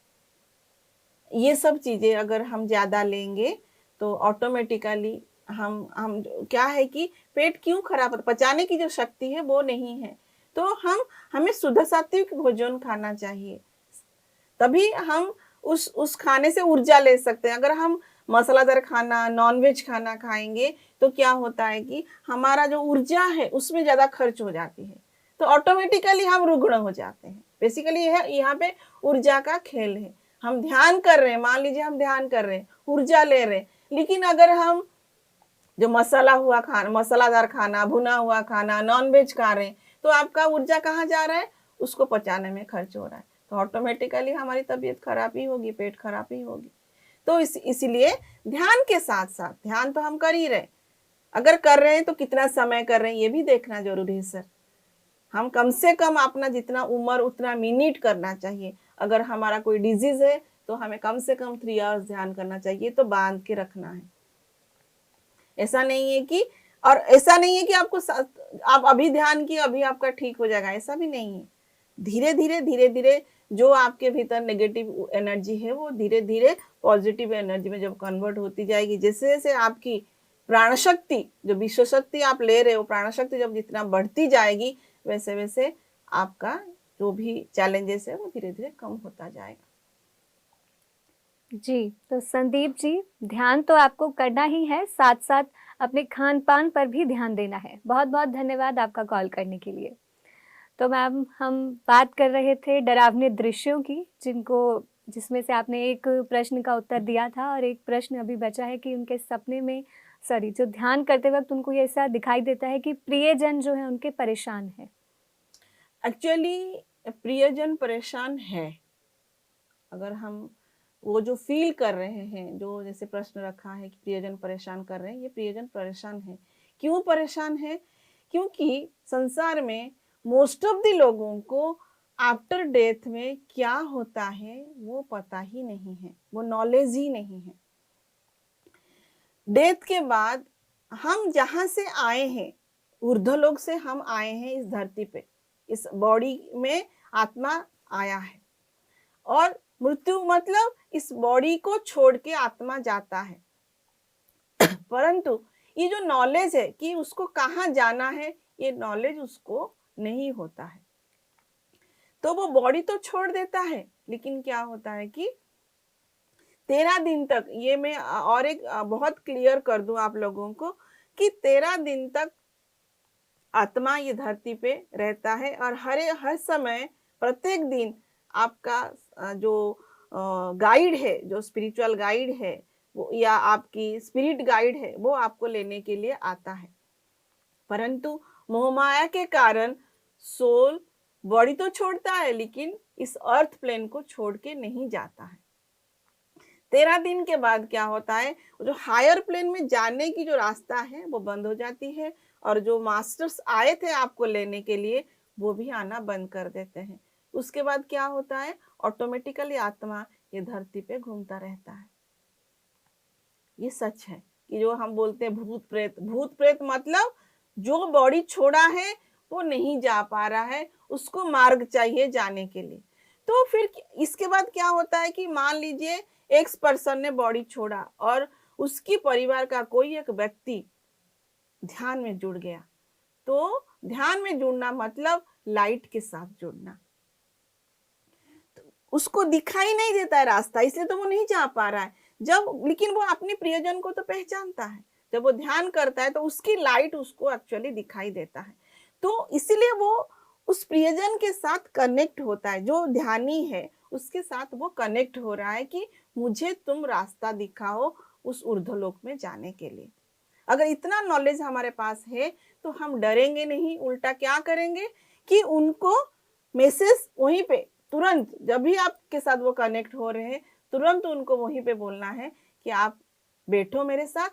ये सब चीज़ें अगर हम ज़्यादा लेंगे तो ऑटोमेटिकली हम क्या है कि पेट क्यों खराब होता, पचाने की जो शक्ति है वो नहीं है। तो हमें शुद्ध सात्विक भोजन खाना चाहिए, तभी हम उस खाने से ऊर्जा ले सकते हैं। अगर हम मसालादार खाना, नॉनवेज खाना खाएंगे तो क्या होता है कि हमारा जो ऊर्जा है उसमें ज़्यादा खर्च हो जाती है, तो ऑटोमेटिकली हम रुग्ण हो जाते हैं। बेसिकली यहाँ पे ऊर्जा का खेल है। हम ध्यान कर रहे हैं, मान लीजिए हम ध्यान कर रहे हैं, ऊर्जा ले रहे हैं, लेकिन अगर हम जो मसालादार खाना, भुना हुआ खाना, नॉनवेज खा रहे हैं, तो आपका ऊर्जा कहाँ जा रहा है, उसको पचाने में खर्च हो रहा है, तो ऑटोमेटिकली हमारी तबीयत खराब ही होगी, पेट खराब ही होगी। तो इसीलिए ध्यान के साथ साथ, ध्यान तो हम कर ही रहे, अगर कर रहे हैं तो कितना समय कर रहे हैं ये भी देखना जरूरी है सर। हम कम से कम अपना जितना उम्र उतना मिनट करना चाहिए। अगर हमारा कोई डिजीज है तो हमें कम से कम 3 आवर्स ध्यान करना चाहिए, तो बांध के रखना है। ऐसा नहीं है कि आप अभी ध्यान किए अभी आपका ठीक हो जाएगा, ऐसा भी नहीं है। धीरे धीरे जो आपके भीतर नेगेटिव एनर्जी है वो धीरे धीरे पॉजिटिव एनर्जी में जब कन्वर्ट होती जाएगी, जैसे जैसे आपकी प्राण शक्ति, जो विश्व शक्ति आप ले रहे हो, प्राण शक्ति जब जितना बढ़ती जाएगी वैसे वैसे आपका जो भी चैलेंजेस है वो धीरे धीरे कम होता जाएगा। जी, तो संदीप जी, ध्यान तो आपको करना ही है, साथ साथ अपने खान पान पर भी ध्यान देना है। बहुत बहुत धन्यवाद आपका कॉल करने के लिए। तो मैम, हम बात कर रहे थे डरावने दृश्यों की, जिसमें से आपने एक प्रश्न का उत्तर दिया था और एक प्रश्न अभी बचा है कि उनके सपने में जो ध्यान करते वक्त उनको ये ऐसा दिखाई देता है कि प्रियजन जो है उनके परेशान है। एक्चुअली प्रियजन परेशान है, अगर हम वो जो फील कर रहे हैं, जो जैसे प्रश्न रखा है कि प्रियजन परेशान कर रहे हैं, ये प्रियजन परेशान है। क्यों परेशान है? क्योंकि संसार में मोस्ट ऑफ द लोगों को आफ्टर डेथ में क्या होता है वो पता ही नहीं है, वो नॉलेज ही नहीं है। डेथ के बाद हम जहां से आए हैं, ऊर्ध्वलोक से हम आए हैं इस धरती पे, इस बॉडी में आत्मा आया है, और मृत्यु मतलब इस बॉडी को छोड़ के आत्मा जाता है। परंतु ये जो नॉलेज है कि उसको कहाँ जाना है, ये नॉलेज उसको नहीं होता है, तो वो बॉडी तो छोड़ देता है, लेकिन क्या होता है कि 13 दिन तक, ये मैं और एक बहुत क्लियर कर दूं आप लोगों को कि 13 दिन तक आत्मा ये धरती पे रहता है, और हर समय प्रत्येक दिन आपका जो गाइड है, जो स्पिरिचुअल गाइड है वो, या आपकी स्पिरिट गाइड है, वो आपको लेने के लिए आता है। परंतु मोहमाया के कारण सोल बॉडी तो छोड़ता है, लेकिन इस अर्थ प्लेन को छोड़ के नहीं जाता है। 13 दिन के बाद क्या होता है, जो हायर प्लेन में जाने की जो रास्ता है वो बंद हो जाती है, और जो मास्टर्स आए थे आपको लेने के लिए वो भी आना बंद कर देते हैं। उसके बाद क्या होता है, ऑटोमेटिकली आत्मा ये धरती पे घूमता रहता है। ये सच है कि जो हम बोलते हैं भूत प्रेत मतलब जो बॉडी छोड़ा है वो नहीं जा पा रहा है, उसको मार्ग चाहिए जाने के लिए। तो फिर इसके बाद क्या होता है कि मान लीजिए एक्स पर्सन ने बॉडी छोड़ा और उसकी परिवार का कोई एक व्यक्ति ध्यान में जुड़ गया, तो ध्यान में जुड़ना मतलब लाइट के साथ जुड़ना। तो उसको दिखाई नहीं देता है रास्ता, इसलिए तो वो नहीं जा पा रहा है। लेकिन वो अपने प्रियजन को तो पहचानता है, जब वो ध्यान करता है तो उसकी लाइट उसको एक्चुअली दिखाई देता है, तो इसीलिए वो उस प्रियजन के साथ कनेक्ट होता है। जो ध्यानी है उसके साथ वो कनेक्ट हो रहा है कि मुझे तुम रास्ता दिखाओ उस ऊर्ध्वलोक में जाने के लिए। अगर इतना नॉलेज हमारे पास है तो हम डरेंगे नहीं, उल्टा क्या करेंगे कि उनको मैसेज वहीं पे तुरंत, जब भी आपके साथ वो कनेक्ट हो रहे हैं, तुरंत उनको वहीं पे बोलना है कि आप बैठो मेरे साथ,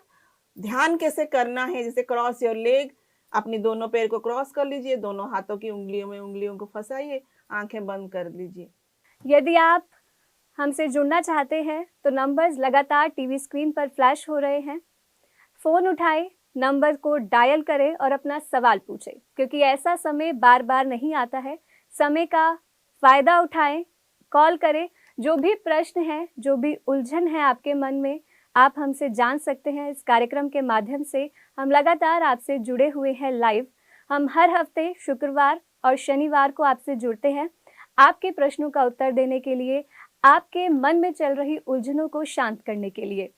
ध्यान कैसे करना है, जैसे क्रॉस योर लेग, अपनी दोनों पैर को क्रॉस कर लीजिए, दोनों हाथों की उंगलियों में उंगलियों को फंसाइए, आंखें बंद कर लीजिए। यदि आप हमसे जुड़ना चाहते हैं तो नंबर्स लगातार टीवी स्क्रीन पर फ्लैश हो रहे हैं। फ़ोन उठाएं, नंबर को डायल करें और अपना सवाल पूछें, क्योंकि ऐसा समय बार बार नहीं आता है। समय का फ़ायदा उठाएं, कॉल करें। जो भी प्रश्न है, जो भी उलझन है आपके मन में, आप हमसे जान सकते हैं। इस कार्यक्रम के माध्यम से हम लगातार आपसे जुड़े हुए हैं लाइव। हम हर हफ्ते शुक्रवार और शनिवार को आपसे जुड़ते हैं आपके प्रश्नों का उत्तर देने के लिए, आपके मन में चल रही उलझनों को शांत करने के लिए।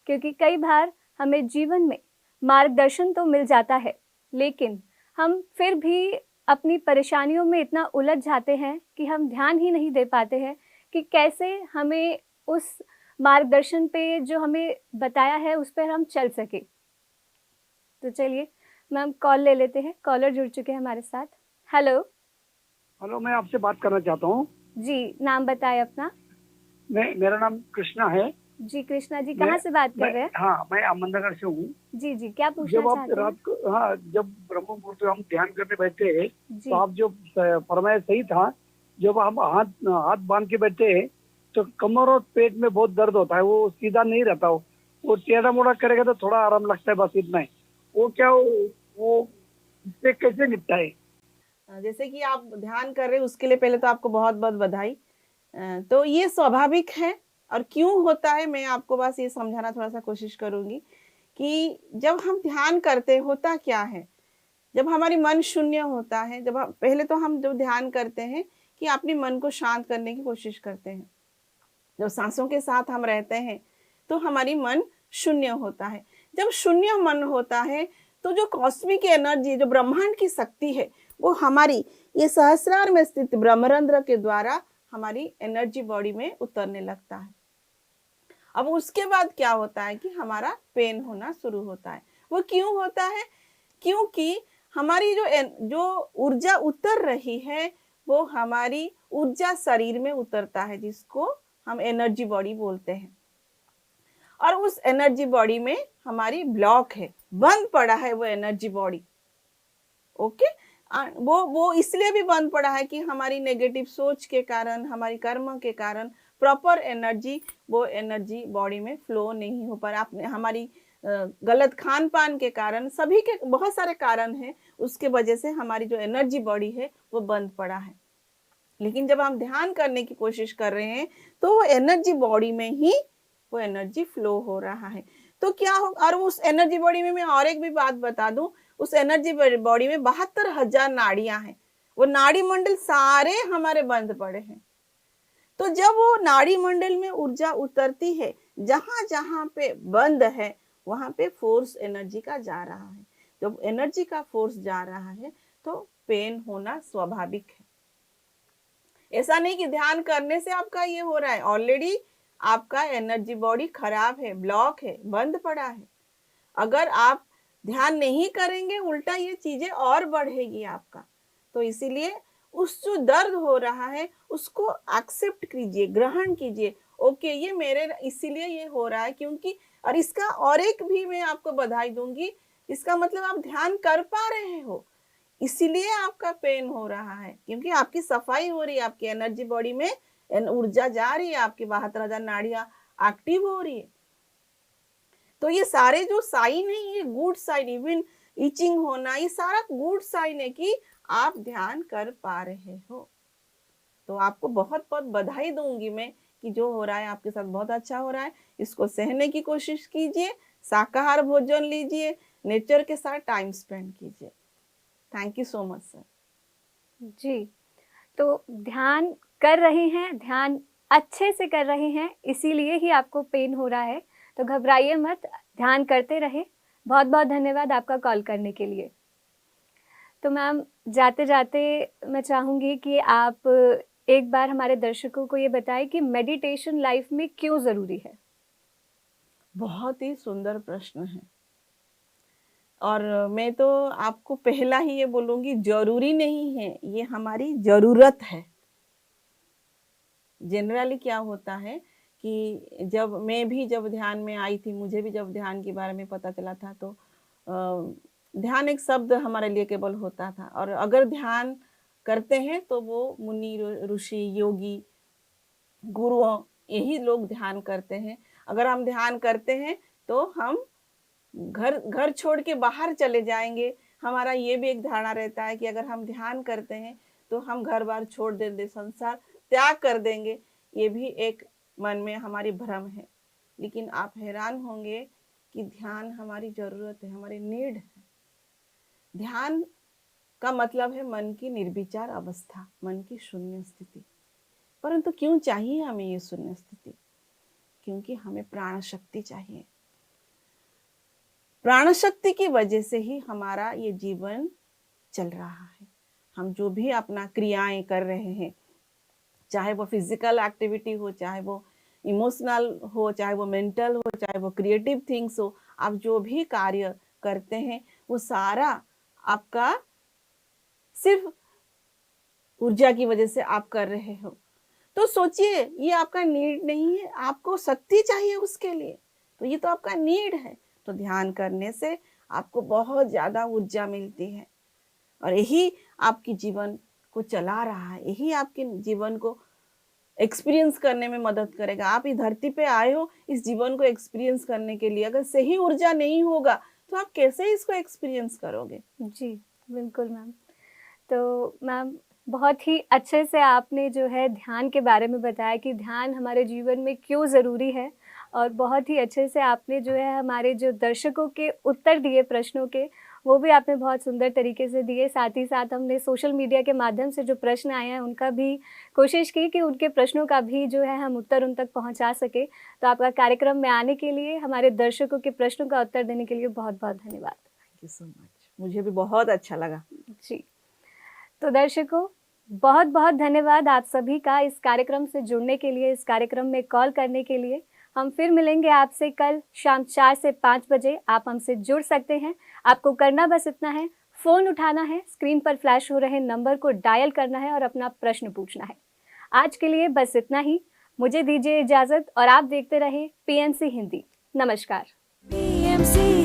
क्योंकि कई बार हमें जीवन में मार्गदर्शन तो मिल जाता है, लेकिन हम फिर भी अपनी परेशानियों में इतना उलझ जाते हैं कि हम ध्यान ही नहीं दे पाते हैं कि कैसे हमें उस मार्गदर्शन पे जो हमें बताया है उस पर हम चल सके। तो चलिए मैम कॉल ले लेते हैं। कॉलर जुड़ चुके हैं हमारे साथ। हेलो। हेलो, मैं आपसे बात करना चाहता हूँ। जी, नाम बताएं अपना। मेरा नाम कृष्णा है। जी कृष्णा जी, कहाँ से बात कर रहे हैं? हाँ, मैं अहमदनगर से हूँ। जी जी, क्या पूछना जब आप चाहते हैं? रात को, हाँ, जब ब्रह्म मुहूर्त में हम ध्यान करने बैठते हैं जी तो आप जो फरमाया सही था। जब हम हाथ बांध के बैठते हैं तो कमर और पेट में बहुत दर्द होता है, वो सीधा नहीं रहता। वो टेढ़ा मोड़ा करेगा तो थोड़ा आराम लगता है, बस इतना ही। वो क्या वो इससे कैसे निपटाए? जैसे कि आप ध्यान कर रहे हैं, उसके लिए पहले तो आपको बहुत बहुत बधाई। तो ये स्वाभाविक है, और क्यों होता है मैं आपको बस ये समझाना थोड़ा सा कोशिश करूंगी कि जब हम ध्यान करते हैं होता क्या है, जब हमारी मन शून्य होता है, पहले तो हम जब ध्यान करते हैं कि अपने मन को शांत करने की कोशिश करते हैं। जब सांसों के साथ हम रहते हैं तो हमारी मन शून्य होता है। जब शून्य मन होता है तो जो कॉस्मिक एनर्जी, जो ब्रह्मांड की शक्ति है, वो हमारी ये सहस्रार में स्थित ब्रह्मरंध्र के द्वारा हमारी एनर्जी बॉडी में उतरने लगता है। अब उसके बाद क्या होता है कि हमारा पेन होना शुरू होता है। वो क्यों होता है? क्योंकि हमारी जो ऊर्जा उतर रही है वो हमारी ऊर्जा शरीर में उतरता है, जिसको हम एनर्जी बॉडी बोलते हैं। और उस एनर्जी बॉडी में हमारी ब्लॉक है, बंद पड़ा है वो एनर्जी बॉडी। ओके, वो इसलिए भी बंद पड़ा है कि हमारी नेगेटिव सोच के कारण, हमारी कर्म के कारण प्रॉपर एनर्जी वो एनर्जी बॉडी में फ्लो नहीं हो पा रहा। हमारी गलत खान पान के कारण, सभी के बहुत सारे कारण हैं, उसके वजह से हमारी जो एनर्जी बॉडी है वो बंद पड़ा है। लेकिन जब हम ध्यान करने की कोशिश कर रहे हैं तो वो एनर्जी बॉडी में ही वो एनर्जी फ्लो हो रहा है। तो क्या हो, और उस एनर्जी बॉडी में मैं और एक भी बात बता दूं, उस एनर्जी बॉडी में 72,000 नाड़ियां हैं। वो नाड़ी मंडल सारे हमारे बंद पड़े हैं। तो जब वो नाड़ी मंडल में ऊर्जा उतरती है, जहां जहां पे बंद है वहां पे फोर्स एनर्जी का जा रहा है। जब एनर्जी का फोर्स जा रहा है तो पेन होना स्वाभाविक है। ऐसा नहीं कि ध्यान करने से आपका ये हो रहा है, ऑलरेडी आपका एनर्जी बॉडी खराब है, ब्लॉक है, बंद पड़ा है। अगर आप ध्यान नहीं करेंगे, उल्टा ये चीजें और बढ़ेगी आपका। तो इसीलिए उस जो दर्द हो रहा है उसको एक्सेप्ट कीजिए, ग्रहण कीजिए। ओके, ये मेरे इसीलिए ये हो रहा है क्योंकि, और इसका और एक भी मैं आपको बधाई दूंगी, इसका मतलब आप ध्यान कर पा रहे हो, इसीलिए आपका पेन हो रहा है, क्योंकि आपकी सफाई हो रही है, आपकी एनर्जी बॉडी में ऊर्जा जा रही है, आपकी 72,000 नाड़ियां एक्टिव हो रही है। तो ये सारे जो साइन है ये गुड साइन, इवन इचिंग होना, ये सारा गुड साइन है कि आप ध्यान कर पा रहे हो। तो आपको बहुत बहुत बधाई दूंगी मैं कि जो हो रहा है आपके साथ बहुत अच्छा हो रहा है। इसको सहने की कोशिश कीजिए, शाकाहार भोजन लीजिए, नेचर के साथ टाइम स्पेंड कीजिए। Thank you so much sir. जी, तो ध्यान कर रहे हैं, ध्यान अच्छे से कर रहे हैं, इसीलिए ही आपको पेन हो रहा है। तो घबराइए मत, ध्यान करते रहे। बहुत बहुत धन्यवाद आपका कॉल करने के लिए। तो मैम जाते जाते मैं चाहूँगी कि आप एक बार हमारे दर्शकों को ये बताएं कि मेडिटेशन लाइफ में क्यों ज़रूरी है। बहुत ही सुंदर प्रश्न है। और मैं तो आपको पहला ही ये बोलूँगी, ज़रूरी नहीं है, ये हमारी ज़रूरत है। जनरली क्या होता है कि जब ध्यान में आई थी, मुझे भी जब ध्यान के बारे में पता चला था, तो ध्यान एक शब्द हमारे लिए केवल होता था। और अगर ध्यान करते हैं तो वो मुनि, ऋषि, योगी, गुरुओं, यही लोग ध्यान करते हैं। अगर हम ध्यान करते हैं तो हम घर छोड़ के बाहर चले जाएंगे। हमारा ये भी एक धारणा रहता है कि अगर हम ध्यान करते हैं तो हम घर बार छोड़ देंगे, संसार त्याग कर देंगे। ये भी एक मन में हमारी भ्रम है। लेकिन आप हैरान होंगे कि ध्यान हमारी ज़रूरत है, हमारी नीड है। ध्यान का मतलब है मन की निर्विचार अवस्था, मन की शून्य स्थिति। परंतु क्यों चाहिए हमें ये शून्य स्थिति? क्योंकि हमें प्राण शक्ति चाहिए। प्राण शक्ति की वजह से ही हमारा ये जीवन चल रहा है। हम जो भी अपना क्रियाएं कर रहे हैं, चाहे वो फिजिकल एक्टिविटी हो, चाहे वो इमोशनल हो, चाहे वो मेंटल हो, चाहे वो क्रिएटिव थिंग्स हो, आप जो भी कार्य करते हैं वो सारा आपका सिर्फ ऊर्जा की वजह से आप कर रहे हो। तो सोचिए, ये आपका नीड नहीं है, आपको शक्ति चाहिए उसके लिए, तो ये तो आपका नीड है। तो ध्यान करने से आपको बहुत ज़्यादा ऊर्जा मिलती है और यही आपके जीवन को चला रहा है, यही आपके जीवन को एक्सपीरियंस करने में मदद करेगा। आप इस धरती पे आए हो इस जीवन को एक्सपीरियंस करने के लिए। अगर सही ऊर्जा नहीं होगा तो आप कैसे इसको एक्सपीरियंस करोगे? जी बिल्कुल मैम। तो मैम बहुत ही अच्छे से आपने जो है ध्यान के बारे में बताया कि ध्यान हमारे जीवन में क्यों ज़रूरी है, और बहुत ही अच्छे से आपने जो है हमारे जो दर्शकों के उत्तर दिए प्रश्नों के, वो भी आपने बहुत सुंदर तरीके से दिए। साथ ही साथ हमने सोशल मीडिया के माध्यम से जो प्रश्न आए हैं उनका भी कोशिश की कि उनके प्रश्नों का भी जो है हम उत्तर उन तक पहुंचा सके। तो आपका कार्यक्रम में आने के लिए, हमारे दर्शकों के प्रश्नों का उत्तर देने के लिए बहुत बहुत धन्यवाद। थैंक यू सो मच, मुझे भी बहुत अच्छा लगा। जी, तो दर्शकों बहुत बहुत धन्यवाद आप सभी का इस कार्यक्रम से जुड़ने के लिए, इस कार्यक्रम में कॉल करने के लिए। हम फिर मिलेंगे आपसे कल शाम 4 से 5 बजे। आप हमसे जुड़ सकते हैं। आपको करना बस इतना है, फ़ोन उठाना है, स्क्रीन पर फ्लैश हो रहे नंबर को डायल करना है और अपना प्रश्न पूछना है। आज के लिए बस इतना ही। मुझे दीजिए इजाज़त और आप देखते रहे PNC हिंदी। नमस्कार। PMC